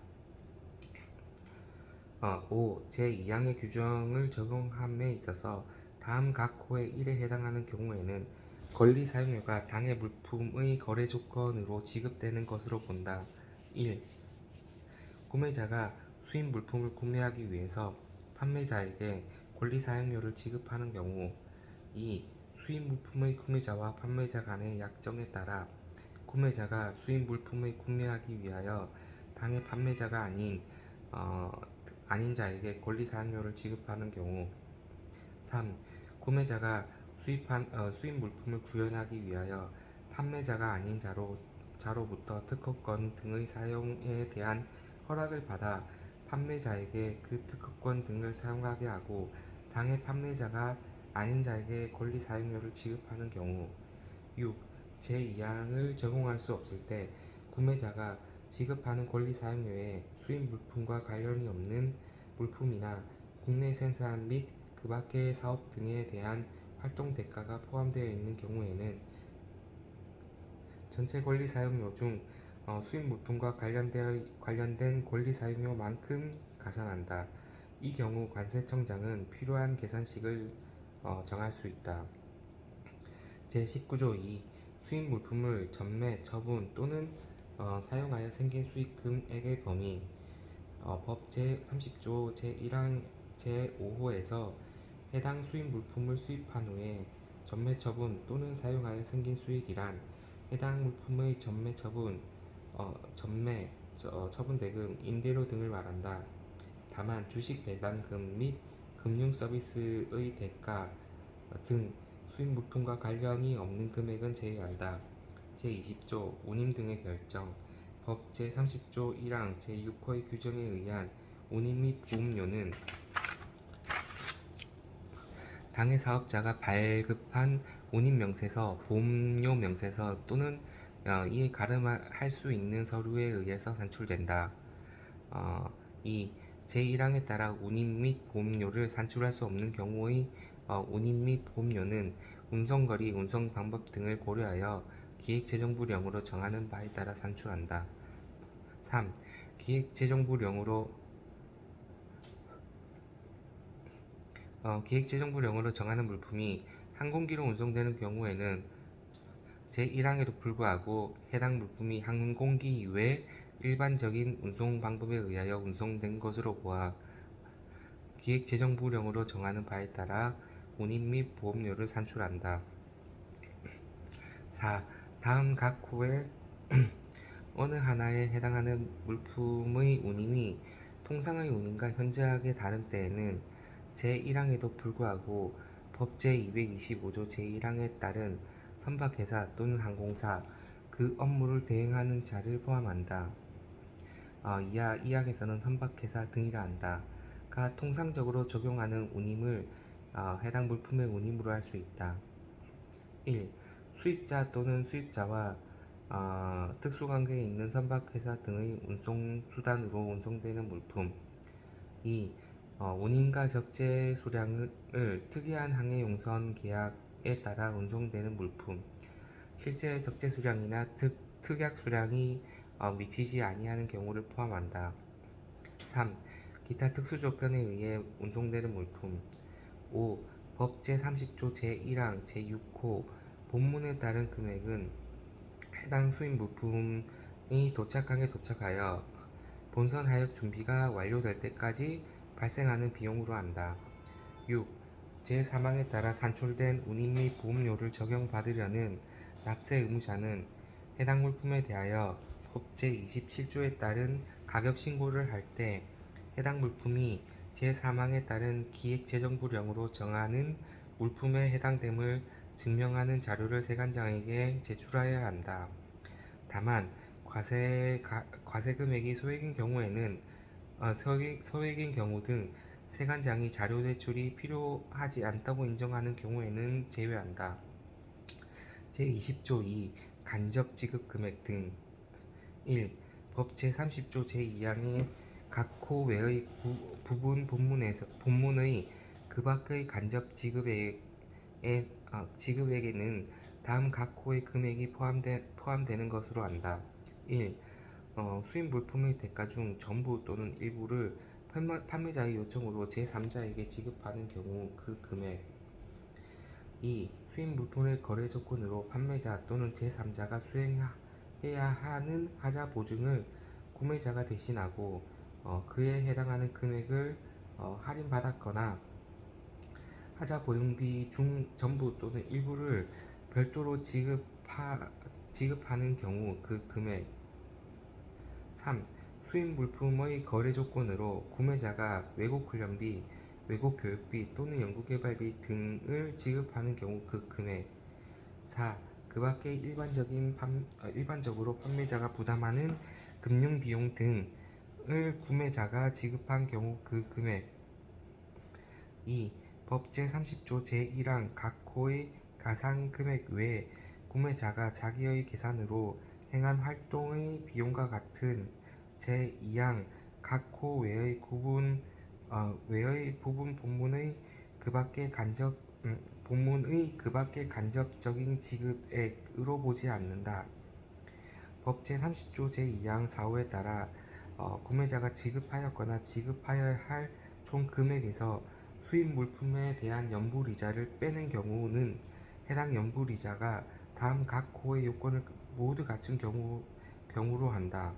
Speaker 1: 5. 제2항의 규정을 적용함에 있어서 다음 각 호의 1에 해당하는 경우에는 권리 사용료가 당해 물품의 거래 조건으로 지급되는 것으로 본다. 1. 구매자가 수입 물품을 구매하기 위해서 판매자에게 권리 사용료를 지급하는 경우. 2. 수입 물품의 구매자와 판매자 간의 약정에 따라 구매자가 수입 물품을 구매하기 위하여 당해 판매자가 아닌 자에게 권리 사용료를 지급하는 경우. 3. 구매자가 수입 물품을 구현하기 위하여 판매자가 아닌 자로부터 특허권 등의 사용에 대한 허락을 받아 판매자에게 그 특허권 등을 사용하게 하고 당해 판매자가 아닌 자에게 권리 사용료를 지급하는 경우. 6. 제2항을 적용할 수 없을 때 구매자가 지급하는 권리 사용료에 수입 물품과 관련이 없는 물품이나 국내 생산 및 그 밖의 사업 등에 대한 활동 대가가 포함되어 있는 경우에는 전체 권리 사용료 중 수입 물품과 관련된 권리 사용료만큼 가산한다. 이 경우 관세청장은 필요한 계산식을 정할 수 있다. 제19조 2. 수입 물품을 전매, 처분 또는 사용하여 생긴 수익 금액의 범위. 법 제30조 제1항 제5호에서 해당 수입 물품을 수입한 후에 전매, 처분 또는 사용하여 생긴 수익이란 해당 물품의 전매, 처분, 처분 대금, 임대료 등을 말한다. 다만 주식 배당금 및 금융 서비스의 대가 등 수입 물품과 관련이 없는 금액은 제외한다. 제20조 운임 등의 결정. 법 제30조 1항 제6호의 규정에 의한 운임 및 보험료는 당해 사업자가 발급한 운임 명세서, 보험료 명세서 또는 이에 가름할 수 있는 서류에 의해서 산출된다. 이 제1항에 따라 운임 및 보험료를 산출할 수 없는 경우의 운임 및 보험료는 운송거리, 운송 방법 등을 고려하여 기획재정부령으로 정하는 바에 따라 산출한다. 3. 기획재정부령으로 정하는 물품이 항공기로 운송되는 경우에는 제1항에도 불구하고 해당 물품이 항공기 이외 일반적인 운송 방법에 의하여 운송된 것으로 보아 기획재정부령으로 정하는 바에 따라 운임 및 보험료를 산출한다. 4. 다음 각 호의 어느 하나에 해당하는 물품의 운임이 통상의 운임과 현저하게 다른 때에는 제1항에도 불구하고 법 제225조 제1항에 따른 선박회사 또는 항공사, 그 업무를 대행하는 자를 포함한다. 이하 이 항에서는 선박회사 등이라 한다. 가 통상적으로 적용하는 운임을 해당 물품의 운임으로 할 수 있다. 1. 수입자 또는 수입자와 특수관계에 있는 선박회사 등의 운송수단으로 운송되는 물품. 2. 운임과 적재 수량을 특이한 항해 용선 계약에 따라 운송되는 물품. 실제 적재 수량이나 특약 수량이 미치지 아니하는 경우를 포함한다. 3. 기타 특수 조건에 의해 운송되는 물품. 5. 법 제30조 제1항 제6호 본문에 따른 금액은 해당 수입 물품이 도착항에 도착하여 본선 하역 준비가 완료될 때까지 발생하는 비용으로 한다. 6. 제3항에 따라 산출된 운임 및 보험료를 적용받으려는 납세 의무자는 해당 물품에 대하여 법 제27조에 따른 가격 신고를 할 때 해당 물품이 제3항에 따른 기획재정부령으로 정하는 물품에 해당됨을 증명하는 자료를 세관장에게 제출하여야 한다. 다만 과세 금액이 소액인 경우 등 세관장이 자료 제출이 필요하지 않다고 인정하는 경우에는 제외한다. 제20조 2. 간접 지급 금액 등. 1. 법 제30조 제2항의 각 호 외의 부분 본문의 그 밖의 간접 지급액에는 다음 각 호의 금액이 포함되는 것으로 한다. 1. 수입 물품의 대가 중 전부 또는 일부를 판매자의 요청으로 제3자에게 지급하는 경우 그 금액. 2. 수입 물품의 거래 조건으로 판매자 또는 제3자가 수행해야 하는 하자 보증을 구매자가 대신하고 그에 해당하는 금액을 할인받았거나 하자 보증비 중 전부 또는 일부를 별도로 지급하는 경우 그 금액. 3. 수입 물품의 거래 조건으로 구매자가 외국 훈련비, 외국 교육비 또는 연구개발비 등을 지급하는 경우 그 금액. 4. 그 밖에 일반적으로 판매자가 부담하는 금융비용 등을 구매자가 지급한 경우 그 금액. 2. 법 제30조 제1항 각 호의 가상 금액 외에 구매자가 자기의 계산으로 행한 활동의 비용과 같은 제2항 각 호 외의 부분 본문의 그 밖의 간접적인 지급액으로 보지 않는다. 법 제30조 제2항 4호에 따라 구매자가 지급하였거나 지급하여야 할 총 금액에서 수입 물품에 대한 연불이자를 빼는 경우는 해당 연불이자가 다음 각 호의 요건을 모두 갖춘 경우로 한다.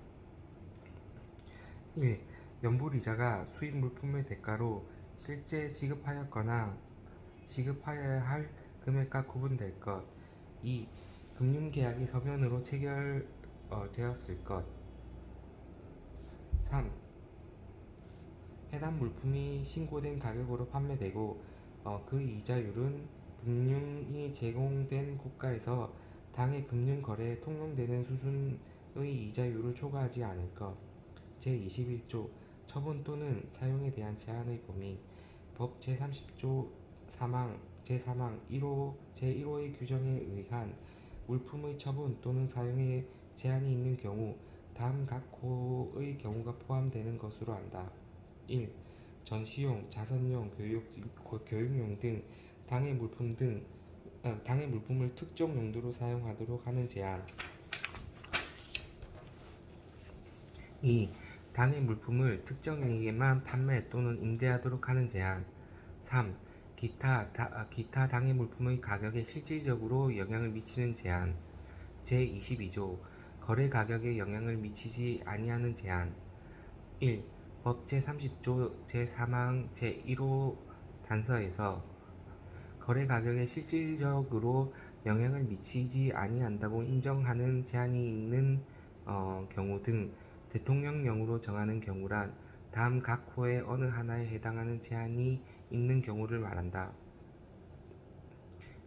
Speaker 1: 1. 연불이자가 수입 물품의 대가로 실제 지급하였거나 지급하여야 할 금액과 구분될 것. 2. 금융계약이 서면으로 체결되었을 것. 3. 해당 물품이 신고된 가격으로 판매되고 그 이자율은 금융이 제공된 국가에서 당해 금융거래에 통용되는 수준의 이자율을 초과하지 않을 것. 제21조 처분 또는 사용에 대한 제한의 범위. 법 제30조 제3항 1호 제1호의 규정에 의한 물품의 처분 또는 사용에 제한이 있는 경우 다음 각 호의 경우가 포함되는 것으로 한다. 1. 전시용, 자선용, 교육용 등 당해 물품을 특정 용도로 사용하도록 하는 제한. 2. 당해 물품을 특정인에게만 판매 또는 임대하도록 하는 제한. 3. 기타 당해 물품의 가격에 실질적으로 영향을 미치는 제한. 제22조 거래 가격에 영향을 미치지 아니하는 제한. 1. 법 제30조 제3항 제1호 단서에서 거래 가격에 실질적으로 영향을 미치지 아니한다고 인정하는 제한이 있는 경우 등 대통령령으로 정하는 경우란 다음 각 호의 어느 하나에 해당하는 제한이 있는 경우를 말한다.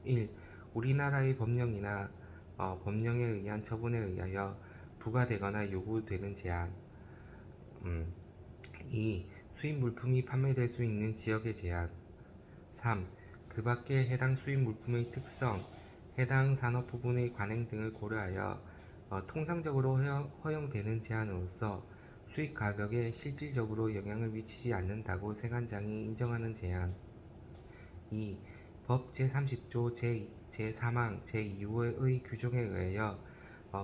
Speaker 1: 1. 우리나라의 법령이나 법령에 의한 처분에 의하여 부과되거나 요구되는 제한. 2. 수입 물품이 판매될 수 있는 지역의 제한. 3. 그 밖에 해당 수입 물품의 특성, 해당 산업 부분의 관행 등을 고려하여 통상적으로 허용되는 제한으로서 수입 가격에 실질적으로 영향을 미치지 않는다고 세관장이 인정하는 제한. 2. 법 제30조 제3항 제2호의 규정에 의하여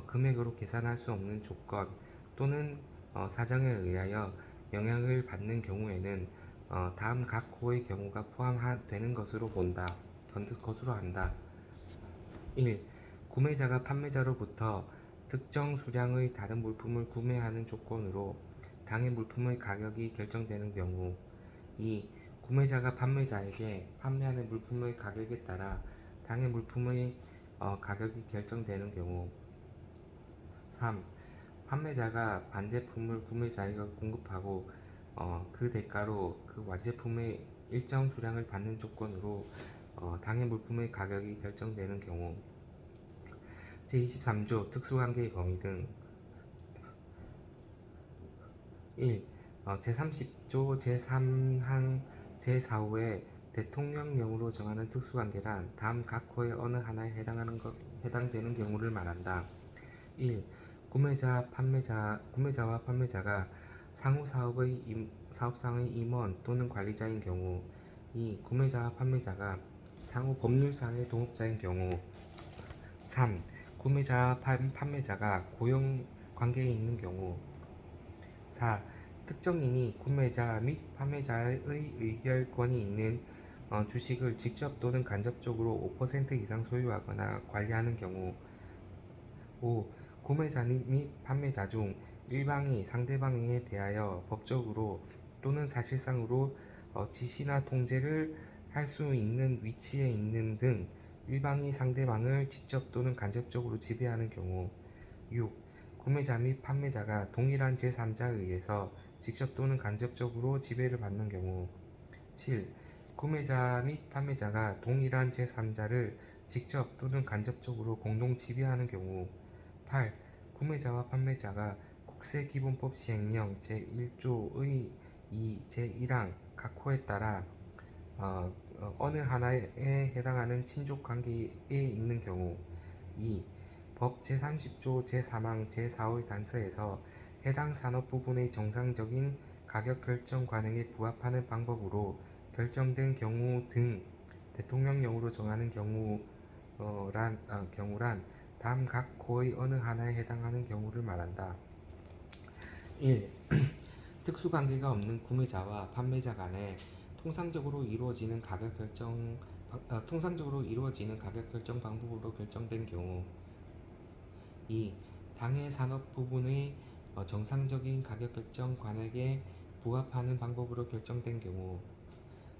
Speaker 1: 금액으로 계산할 수 없는 조건 또는 사정에 의하여 영향을 받는 경우에는 다음 각 호의 경우가 포함되는 것으로 한다. 1. 구매자가 판매자로부터 특정 수량의 다른 물품을 구매하는 조건으로 당해 물품의 가격이 결정되는 경우. 2. 구매자가 판매자에게 판매하는 물품의 가격에 따라 당해 물품의 가격이 결정되는 경우. 3. 판매자가 반제품을 구매자에게 공급하고 그 대가로 그 완제품의 일정 수량을 받는 조건으로 당해 물품의 가격이 결정되는 경우. 제23조 특수관계의 범위 등. 1. 제30조 제3항 제4호의 대통령령으로 정하는 특수관계란 다음 각 호의 어느 하나에 해당되는 경우를 말한다. 1. 구매자와 판매자가 상호 사업상의 임원 또는 관리자인 경우. 2. 구매자와 판매자가 상호 법률상의 동업자인 경우. 3. 구매자와 판매자가 고용 관계에 있는 경우. 4. 특정인이 구매자 및 판매자의 의결권이 있는 주식을 직접 또는 간접적으로 5% 이상 소유하거나 관리하는 경우. 5. 구매자 및 판매자 중 일방이 상대방에 대하여 법적으로 또는 사실상으로 지시나 통제를 할 수 있는 위치에 있는 등 일방이 상대방을 직접 또는 간접적으로 지배하는 경우. 6. 구매자 및 판매자가 동일한 제3자에 의해서 직접 또는 간접적으로 지배를 받는 경우. 7. 구매자 및 판매자가 동일한 제3자를 직접 또는 간접적으로 공동 지배하는 경우. 8. 구매자와 판매자가 국세기본법 시행령 제1조의 2 제1항 각 호에 따라 어느 하나에 해당하는 친족관계에 있는 경우. 2. 법 제30조 제3항 제4호의 단서에서 해당 산업 부분의 정상적인 가격 결정 관행에 부합하는 방법으로 결정된 경우 등 대통령령으로 정하는 경우란 다음 각 고의 어느 하나에 해당하는 경우를 말한다. 1. 특수관계가 없는 구매자와 판매자 간에 통상적으로 이루어지는 가격 결정 방법으로 결정된 경우. 2. 당해 산업 부분의 정상적인 가격 결정 관액에 부합하는 방법으로 결정된 경우.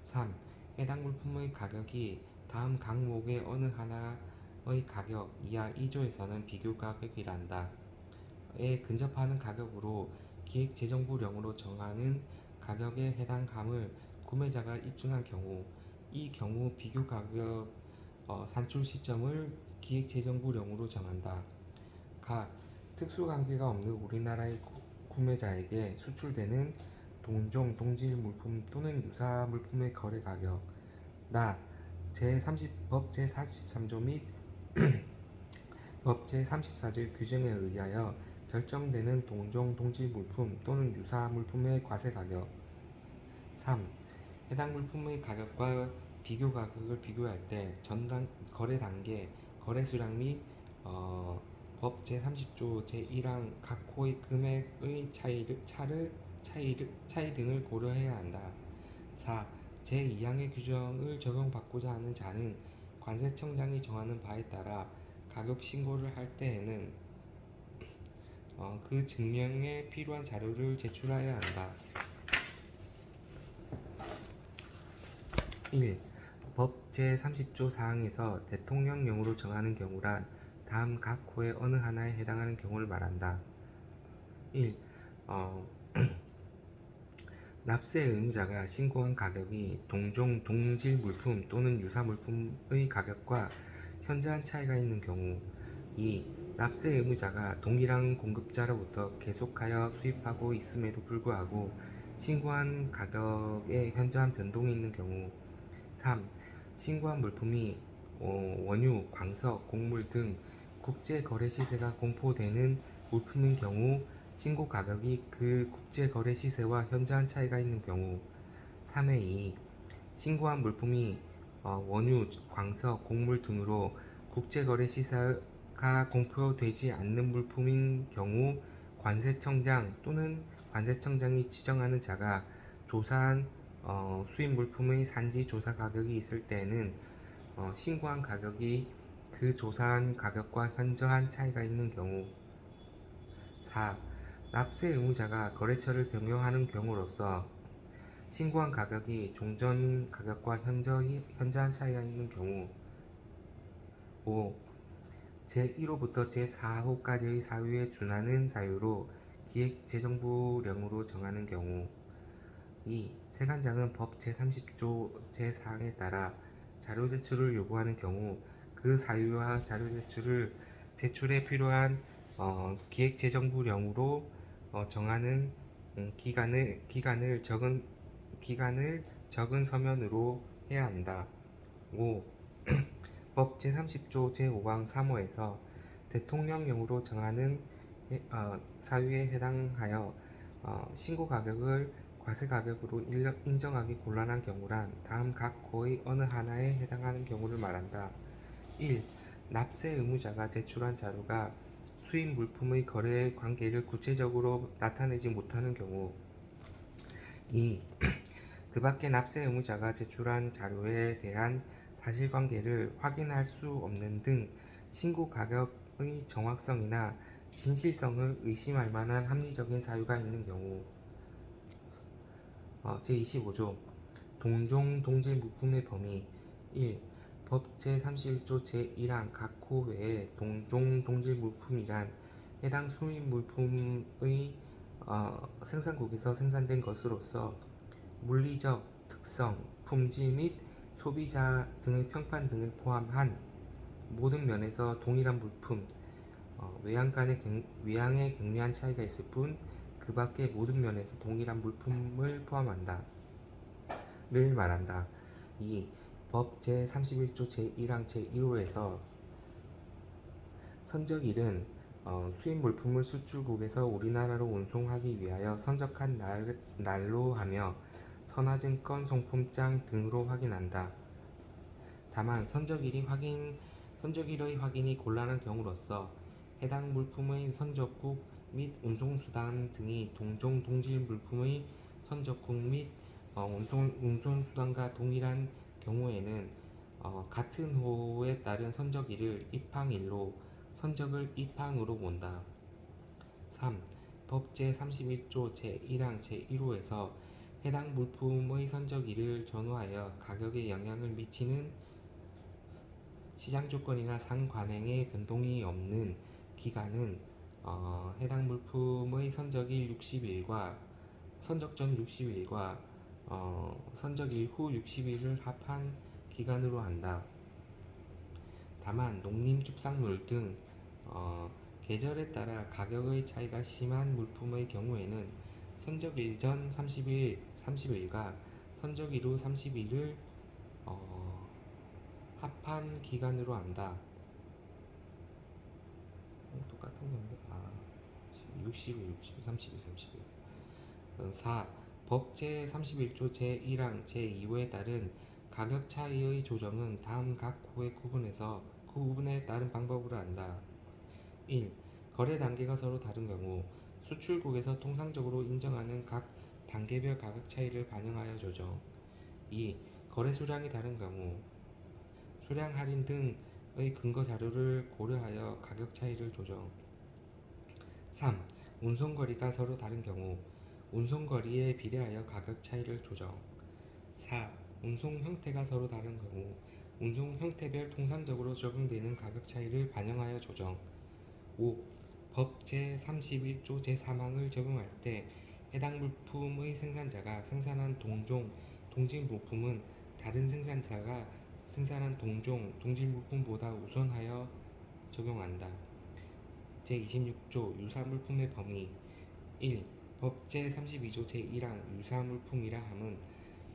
Speaker 1: 3. 해당 물품의 가격이 다음 항목의 어느 하나의 가격 이하 2조에서는 비교 가격이란다. 에 근접하는 가격으로 기획재정부령으로 정하는 가격에 해당함을 구매자가 입증한 경우, 이 경우 비교 가격 산출 시점을 기획재정부령으로 정한다. 각 특수관계가 없는 우리나라의 구매자에게 수출되는 동종, 동질 물품 또는 유사 물품의 거래 가격 나 법 제33조 및 법 제34조의 규정에 의하여 결정되는 동종, 동질 물품 또는 유사 물품의 과세 가격. 3. 해당 물품의 가격과 비교 가격을 비교할 때 전단 거래 단계, 거래 수량 및 법 제30조 제1항 각 호의 금액의 차이 등을 고려해야 한다. 4. 제2항의 규정을 적용받고자 하는 자는 관세청장이 정하는 바에 따라 가격 신고를 할 때에는 그 증명에 필요한 자료를 제출해야 한다. 1. 법 제30조 사항에서 대통령령으로 정하는 경우란 다음 각 호의 어느 하나에 해당하는 경우를 말한다. 1. 납세 의무자가 신고한 가격이 동종, 동질 물품 또는 유사 물품의 가격과 현저한 차이가 있는 경우. 2. 납세 의무자가 동일한 공급자로부터 계속하여 수입하고 있음에도 불구하고 신고한 가격에 현저한 변동이 있는 경우. 3. 신고한 물품이 원유, 광석, 곡물 등 국제거래 시세가 공포되는 물품인 경우 신고 가격이 그 국제거래 시세와 현저한 차이가 있는 경우. 3의 2. 신고한 물품이 원유, 광석, 곡물 등으로 국제거래 시세가 공표되지 않는 물품인 경우 관세청장 또는 관세청장이 지정하는 자가 조사한 수입 물품의 산지 조사 가격이 있을 때에는 신고한 가격이 그 조사한 가격과 현저한 차이가 있는 경우. 4. 납세 의무자가 거래처를 변경하는 경우로서 신고한 가격이 종전 가격과 현저한 차이가 있는 경우. 5. 제1호부터 제4호까지의 사유에 준하는 사유로 기획재정부령으로 정하는 경우. 2. 세관장은 법 제30조 제4항에 따라 자료 제출을 요구하는 경우 그 사유와 자료 제출에 필요한 기획재정부령으로 정하는 기간을 적은 서면으로 해야 한다. 5. 법 제30조 제5항 3호에서 대통령령으로 정하는 사유에 해당하여 신고 가격을 과세 가격으로 인정하기 곤란한 경우란 다음 각 호의 어느 하나에 해당하는 경우를 말한다. 1. 납세 의무자가 제출한 자료가 수입 물품의 거래 관계를 구체적으로 나타내지 못하는 경우. 2. 그 밖에 납세 의무자가 제출한 자료에 대한 사실관계를 확인할 수 없는 등 신고 가격의 정확성이나 진실성을 의심할 만한 합리적인 사유가 있는 경우. 제25조 동종, 동질 물품의 범위. 1. 법 제31조 제1항 각 호 외에 동종, 동질 물품이란 해당 수입 물품의 생산국에서 생산된 것으로서 물리적 특성, 품질 및 소비자 등의 평판 등을 포함한 모든 면에서 동일한 물품, 외양의 경미한 차이가 있을 뿐 그 밖의 모든 면에서 동일한 물품을 포함한다. 를 말한다. 2. 법 제31조 제1항 제1호에서 선적일은 수입 물품을 수출국에서 우리나라로 운송하기 위하여 선적한 날로 하며 선화증권, 송품장 등으로 확인한다. 다만 선적일이 선적일의 확인이 곤란한 경우로서 해당 물품의 선적국 및 운송수단 등이 동종 동질 물품의 선적국 및 운송수단과 동일한 경우에는 같은 호에 따른 선적일을 입항일로 선적을 입항으로 본다. 3. 법 제31조 제1항 제1호에서 해당 물품의 선적일을 전후하여 가격에 영향을 미치는 시장 조건이나 상관행의 변동이 없는 기간은 해당 물품의 선적일 60일과 선적 전 60일과 선적일 후 60일을 합한 기간으로 한다. 다만 농림축산물 등 계절에 따라 가격의 차이가 심한 물품의 경우에는 선적일 전 30일과 선적일 후 30일을 합한 기간으로 한다. 똑같은 건데 60일, 60일, 30일, 30일. 4. 법 제31조 제1항 제2호에 따른 가격 차이의 조정은 다음 각 호의 구분에 따른 방법으로 한다. 1. 거래 단계가 서로 다른 경우 수출국에서 통상적으로 인정하는 각 단계별 가격 차이를 반영하여 조정. 2. 거래 수량이 다른 경우 수량 할인 등의 근거 자료를 고려하여 가격 차이를 조정. 3. 운송거리가 서로 다른 경우 운송거리에 비례하여 가격 차이를 조정. 4. 운송 형태가 서로 다른 경우 운송 형태별 통상적으로 적용되는 가격 차이를 반영하여 조정. 5. 법 제31조 제3항을 적용할 때 해당 물품의 생산자가 생산한 동질 물품은 다른 생산자가 생산한 동질 물품보다 우선하여 적용한다. 제26조 유사물품의 범위 1. 법 제32조 제1항 유사물품이라 함은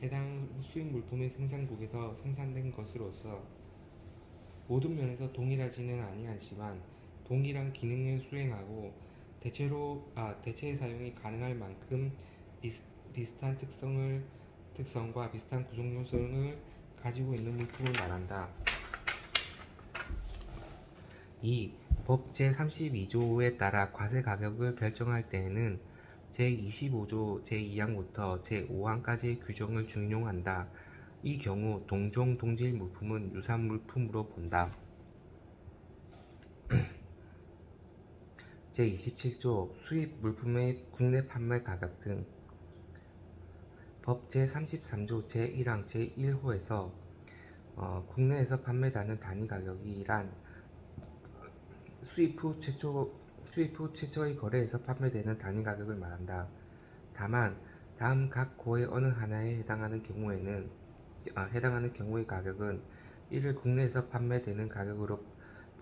Speaker 1: 해당 수입물품의 생산국에서 생산된 것으로서 모든 면에서 동일하지는 아니하지만 동일한 기능을 수행하고 대체의 사용이 가능할 만큼 비슷한 특성과 비슷한 구성 요소를 가지고 있는 물품을 말한다. 2. 법 제32조에 따라 과세 가격을 결정할 때에는 제25조 제2항부터 제5항까지의 규정을 준용한다. 이 경우 동종 동질 물품은 유사 물품으로 본다. 제27조 수입 물품의 국내 판매 가격 등 법 제33조 제1항 제1호에서 국내에서 판매되는 단위 가격이란 수입 후 최초의 거래에서 판매되는 단위 가격을 말한다. 다만 다음 각 호의 어느 하나에 해당하는 경우의 가격은 이를 국내에서 판매되는 가격으로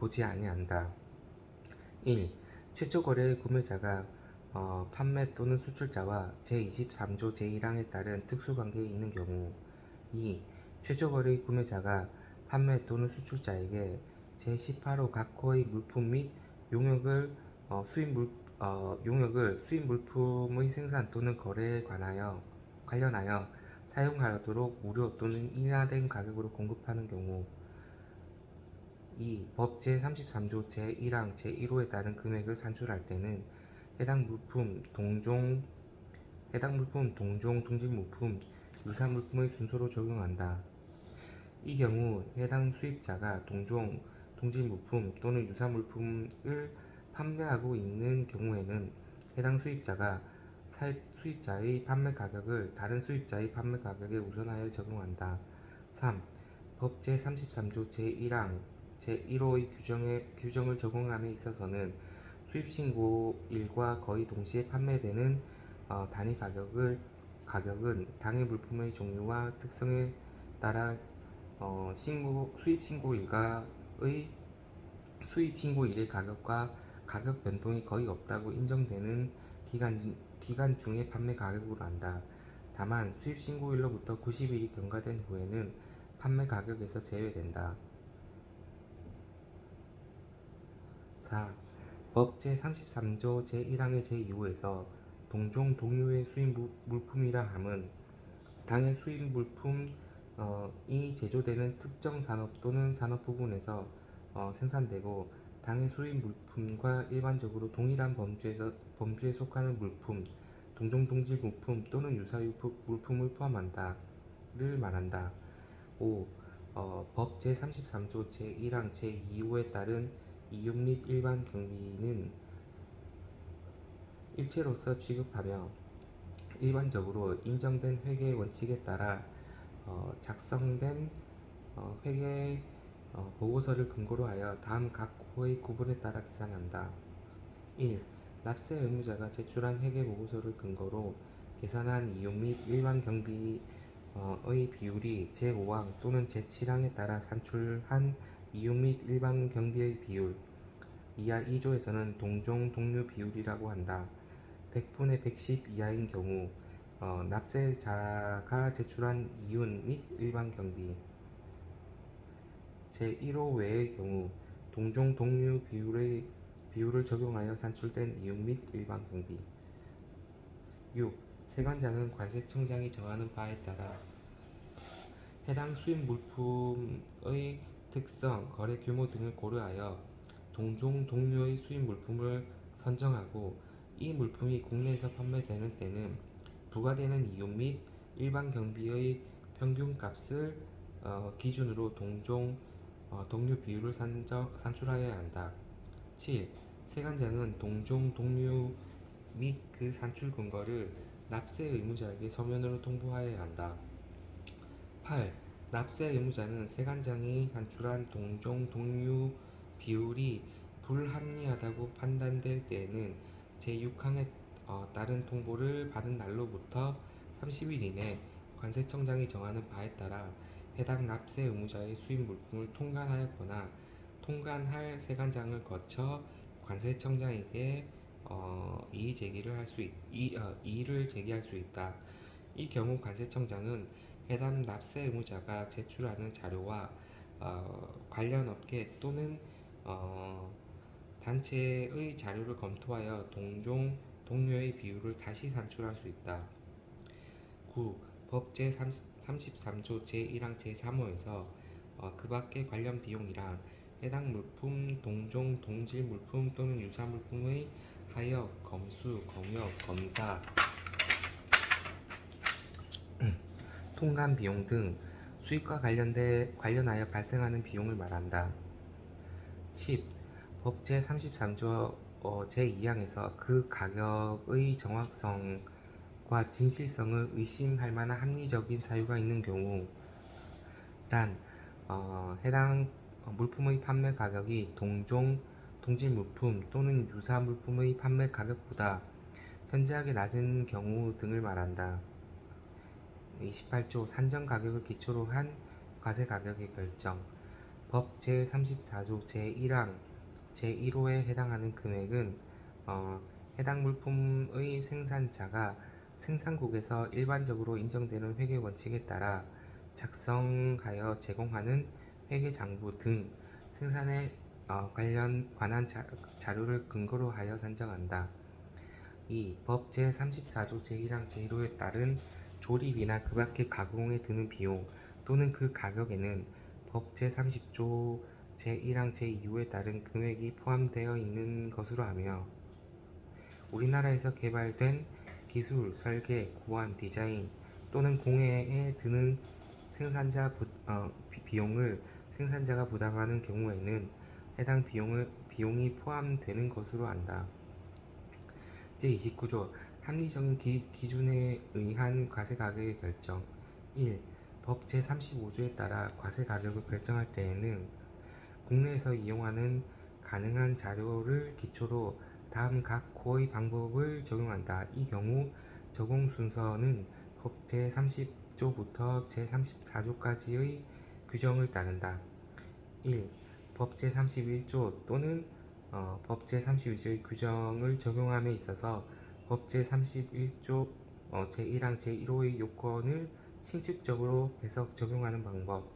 Speaker 1: 보지 아니한다. 1. 최초 거래의 구매자가 판매 또는 수출자와 제23조 제1항에 따른 특수관계에 있는 경우 2. 최초 거래의 구매자가 판매 또는 수출자에게 제18호 각 호의 물품 및 용역을 수입 물품의 생산 또는 거래에 관련하여 사용하도록 무료 또는 인하된 가격으로 공급하는 경우 2. 법 제33조 제1항 제1호에 따른 금액을 산출할 때는 해당 물품 동종 동질 물품 유사 물품의 순서로 적용한다. 이 경우 해당 수입자가 동질 물품 또는 유사 물품을 판매하고 있는 경우에는 해당 수입자가 수입자의 판매 가격을 다른 수입자의 판매 가격에 우선하여 적용한다. 3. 법 제33조 제1항 제1호의 규정을 적용함에 있어서는 수입신고일과 거의 동시에 판매되는 단위 가격은 당해 물품의 종류와 특성에 따라 수입신고일의 가격과 가격 변동이 거의 없다고 인정되는 기간 중의 판매 가격으로 한다. 다만 수입신고일로부터 90일이 경과된 후에는 판매 가격에서 제외된다. 4. 법 제33조 제1항의 제2호에서 동종 동류의 수입 물품이라 함은 당해 수입 물품이 제조되는 특정 산업 또는 산업 부분에서 생산되고 당의 수입 물품과 일반적으로 동일한 범주에 속하는 물품, 동종 동질 물품 또는 유사 물품을 포함한다를 말한다. 5. 법 제33조 제1항 제2호에 따른 이윤 및 일반 경비는 일체로서 취급하며 일반적으로 인정된 회계 원칙에 따라 작성된 회계 보고서를 근거로 하여 다음 각 호의 구분에 따라 계산한다. 1. 납세 의무자가 제출한 회계 보고서를 근거로 계산한 이윤 및 일반 경비의 비율이 제5항 또는 제7항에 따라 산출한 이윤 및 일반 경비의 비율 이하 2조에서는 동종 동류 비율이라고 한다. 100분의 110 이하인 경우 납세자가 제출한 이윤 및 일반 경비 제1호 외의 경우 동종 동류 비율을 적용하여 산출된 이윤 및 일반 경비. 6. 세관장은 관세청장이 정하는 바에 따라 해당 수입 물품의 특성, 거래 규모 등을 고려하여 동종 동류의 수입 물품을 선정하고 이 물품이 국내에서 판매되는 때는 부과되는 이윤 및 일반 경비의 평균값을 기준으로 동종 동류 비율을 산출하여야 한다. 7. 세관장은 동종 동류 및 그 산출 근거를 납세 의무자에게 서면으로 통보하여야 한다. 8. 납세 의무자는 세관장이 산출한 동종 동류 비율이 불합리하다고 판단될 때에는 제6항에 따른 통보를 받은 날로부터 30일 이내 관세청장이 정하는 바에 따라 해당 납세 의무자의 수입 물품을 통관하였거나 통관할 세관장을 거쳐 관세청장에게 이의를 제기할 수 있다. 이 경우 관세청장은 해당 납세 의무자가 제출하는 자료와 관련 업계 또는 단체의 자료를 검토하여 동종 동료의 비율을 다시 산출할 수 있다. 9. 법 제33조 제1항 제3호에서 그 밖의 관련 비용이란 해당 물품, 동종, 동질 물품 또는 유사 물품의 하역, 검수, 검역, 검사, 통관 비용 등 수입과 관련하여 발생하는 비용을 말한다. 10. 법 제33조 제2항에서 그 가격의 정확성과 진실성을 의심할 만한 합리적인 사유가 있는 경우 단 해당 물품의 판매 가격이 동질 물품 또는 유사 물품의 판매 가격보다 현저하게 낮은 경우 등을 말한다. 28조 산정 가격을 기초로 한 과세 가격의 결정. 법 제34조 제1항 제1호에 해당하는 금액은 해당 물품의 생산자가 생산국에서 일반적으로 인정되는 회계 원칙에 따라 작성하여 제공하는 회계장부 등 생산에 관한 자료를 근거로 하여 산정한다. 2. 법 제34조 제1항 제1호에 따른 조립이나 그 밖의 가공에 드는 비용 또는 그 가격에는 법 제30조 제1항 제2호에 따른 금액이 포함되어 있는 것으로 하며 우리나라에서 개발된 기술, 설계, 고안, 디자인 또는 공예에 드는 비용을 생산자가 부담하는 경우에는 해당 비용이 포함되는 것으로 한다. 제29조 합리적인 기준에 의한 과세 가격의 결정. 1. 법 제35조에 따라 과세 가격을 결정할 때에는 국내에서 이용하는 가능한 자료를 기초로 다음 각 호의 방법을 적용한다. 이 경우 적용 순서는 법 제30조부터 제34조까지의 규정을 따른다. 1. 법 제31조 또는 법 제32조의 규정을 적용함에 있어서 법 제31조 제1항 제1호의 요건을 신축적으로 해석 적용하는 방법.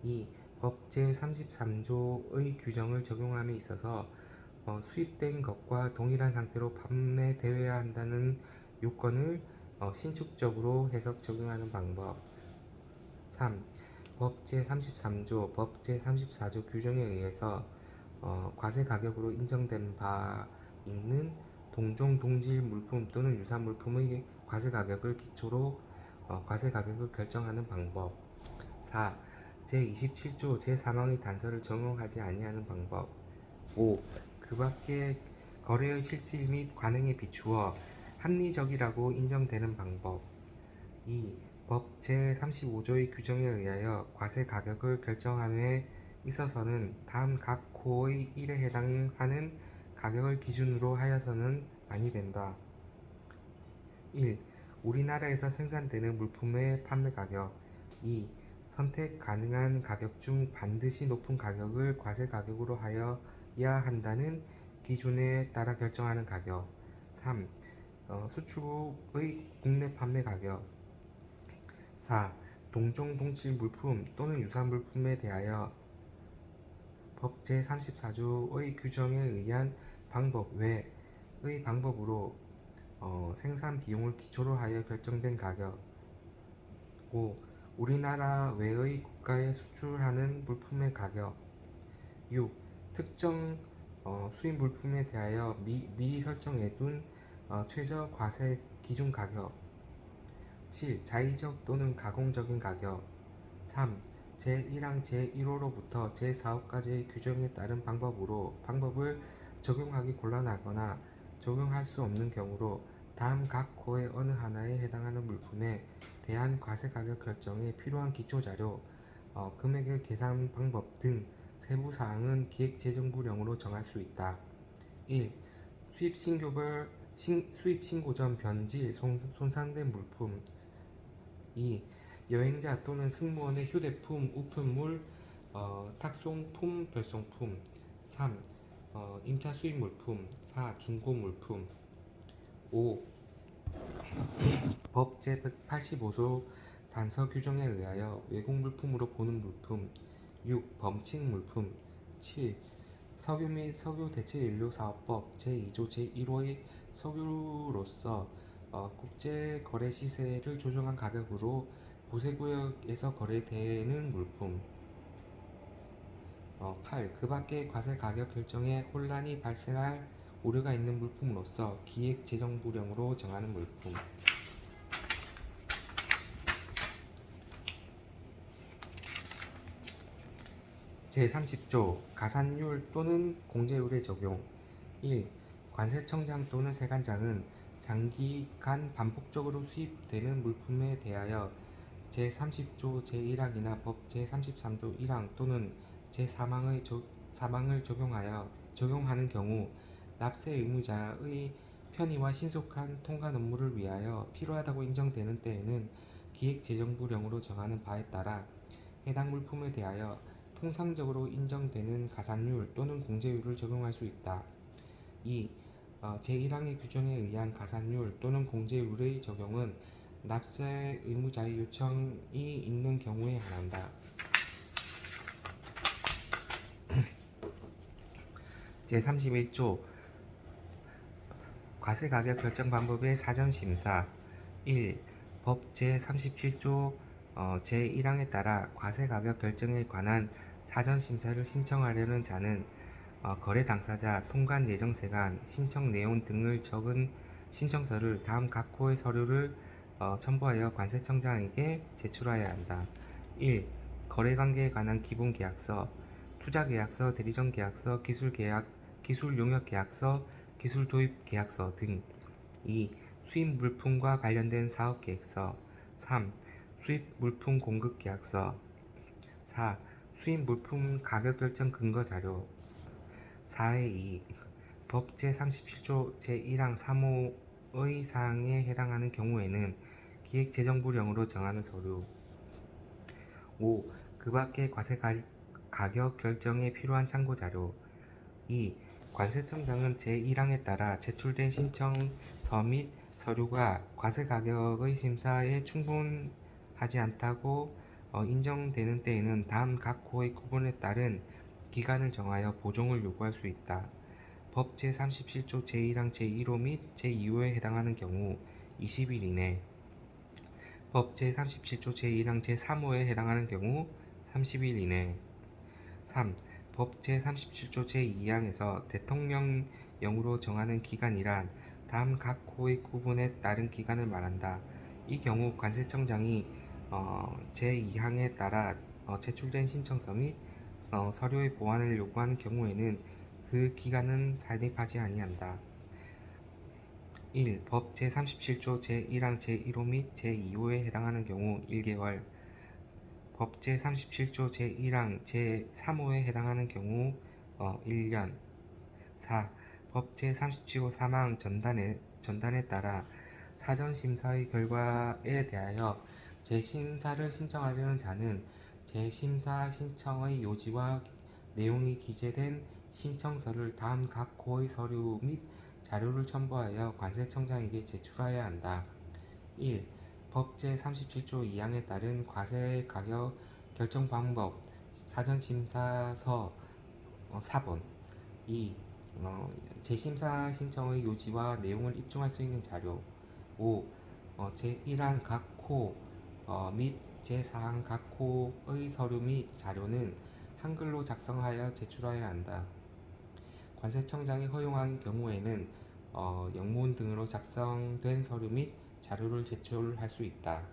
Speaker 1: 2. 법 제33조의 규정을 적용함에 있어서 수입된 것과 동일한 상태로 판매되어야 한다는 요건을 신축적으로 해석 적용하는 방법. 3. 법 제33조, 법 제34조 규정에 의해서 과세 가격으로 인정된 바 있는 동종 동질 물품 또는 유사 물품의 과세 가격을 기초로 과세 가격을 결정하는 방법. 4. 제27조 제3항의 단서를 적용하지 아니하는 방법. 5. 그 밖의 거래의 실질 및 관행에 비추어 합리적이라고 인정되는 방법. 2. 법 제35조의 규정에 의하여 과세 가격을 결정함에 있어서는 다음 각 호의 1에 해당하는 가격을 기준으로 하여서는 아니 된다. 1. 우리나라에서 생산되는 물품의 판매 가격. 2. 선택 가능한 가격 중 반드시 높은 가격을 과세 가격으로 하여야 한다는 기준에 따라 결정하는 가격. 3. 수출국의 국내 판매 가격. 4. 동종 동질 물품 또는 유사 물품에 대하여 법 제34조의 규정에 의한 방법 외의 방법으로 생산 비용을 기초로 하여 결정된 가격. 5. 우리나라 외의 국가에 수출하는 물품의 가격. 6. 특정 수입 물품에 대하여 미리 설정해둔 최저 과세 기준 가격. 7. 자의적 또는 가공적인 가격. 3. 제1항 제1호로부터 제4호까지의 규정에 따른 방법을 적용하기 곤란하거나 적용할 수 없는 경우로 다음 각 호의 어느 하나에 해당하는 물품에 대한 과세 가격 결정에 필요한 기초자료, 금액의 계산 방법 등 세부 사항은 기획재정부령으로 정할 수 있다. 1. 수입 신고 전 변질, 손상된 물품. 2. 여행자 또는 승무원의 휴대품, 우편물, 탁송품, 별송품. 3. 임차 수입 물품. 4. 중고 물품. 5. 법 제185조 단서 규정에 의하여 외국 물품으로 보는 물품. 6. 범칙 물품. 7. 석유 및 석유 대체 연료 사업법 제2조 제1호의 석유로서 국제 거래 시세를 조정한 가격으로 보세구역에서 거래되는 물품. 8. 그 밖의 과세 가격 결정에 혼란이 발생할 우려가 있는 물품으로서 기획재정부령으로 정하는 물품. 제30조 가산율 또는 공제율의 적용. 1. 관세청장 또는 세관장은 장기간 반복적으로 수입되는 물품에 대하여 제30조 제1항이나 법 제33조 1항 또는 제3항을 적용하는 경우 납세 의무자의 편의와 신속한 통관 업무를 위하여 필요하다고 인정되는 때에는 기획재정부령으로 정하는 바에 따라 해당 물품에 대하여 통상적으로 인정되는 가산율 또는 공제율을 적용할 수 있다. 2. 제1항의 규정에 의한 가산율 또는 공제율의 적용은 납세 의무자의 요청이 있는 경우에 한한다. 제31조 과세 가격 결정 방법의 사전 심사. 1. 법 제37조 제1항에 따라 과세 가격 결정에 관한 사전 심사를 신청하려는 자는 거래 당사자, 통관 예정세관, 신청 내용 등을 적은 신청서를 다음 각 호의 서류를 첨부하여 관세청장에게 제출하여야 한다. 1. 거래관계에 관한 기본계약서, 투자계약서, 대리점계약서, 기술용역계약서, 기술도입계약서 등. 2. 수입 물품과 관련된 사업계획서. 3. 수입 물품 공급계약서. 4. 수입 물품 가격 결정 근거 자료. 4의 2. 법 제37조 제1항 3호의 사항에 해당하는 경우에는 기획재정부령으로 정하는 서류. 5. 그 밖의 과세 가격 결정에 필요한 참고자료. 2. 관세청장은 제1항에 따라 제출된 신청서 및 서류가 과세 가격의 심사에 충분하지 않다고 인정되는 때에는 다음 각 호의 구분에 따른 기간을 정하여 보정을 요구할 수 있다. 법 제37조 제1항 제1호 및 제2호에 해당하는 경우 20일 이내, 법 제37조 제1항 제3호에 해당하는 경우 30일 이내. 3. 법 제37조 제2항에서 대통령령으로 정하는 기간이란 다음 각 호의 구분에 따른 기간을 말한다. 이 경우 관세청장이 제2항에 따라 제출된 신청서 및 서류의 보완을 요구하는 경우에는 그 기간은 산입하지 아니한다. 1. 법 제37조 제1항 제1호 및 제2호에 해당하는 경우 1개월, 법 제37조 제1항 제3호에 해당하는 경우 1년. 4. 법 제37호 사망 전단에 따라 사전심사의 결과에 대하여 재심사를 신청하려는 자는 재심사 신청의 요지와 내용이 기재된 신청서를 다음 각 호의 서류 및 자료를 첨부하여 관세청장에게 제출하여야 한다. 1. 법 제37조 2항에 따른 과세 가격 결정 방법 사전심사서 4번. 2. 재심사 신청의 요지와 내용을 입증할 수 있는 자료. 5. 제1항 각 호 및 제4항 각 호의 서류 및 자료는 한글로 작성하여 제출하여야 한다. 관세청장이 허용한 경우에는 영문 등으로 작성된 서류 및 자료를 제출할 수 있다.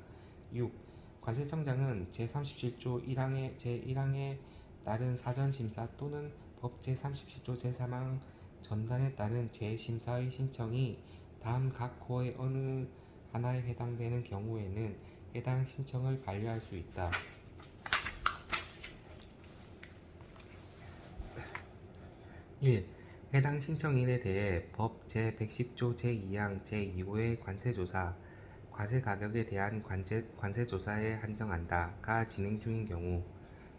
Speaker 1: 6. 관세청장은 제37조 1항의 제1항에 따른 사전심사 또는 법 제37조 제3항 전단에 따른 재심사의 신청이 다음 각 호의 어느 하나에 해당되는 경우에는 해당 신청을 반려할 수 있다. 1. 해당 신청인에 대해 법 제110조 제2항 제2호의 관세조사, 과세가격에 대한 관세조사에 한정한다가 진행 중인 경우.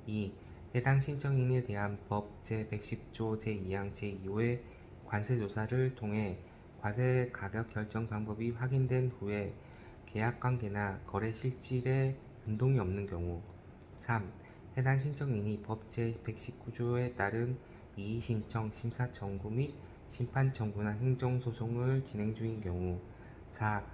Speaker 1: 2. 해당 신청인에 대한 법 제110조 제2항 제2호의 관세조사를 통해 과세가격 결정 방법이 확인된 후에 계약관계나 거래 실질에 변동이 없는 경우. 3. 해당 신청인이 법 제119조에 따른 이의신청, 심사청구 및 심판청구나 행정소송을 진행 중인 경우. 4.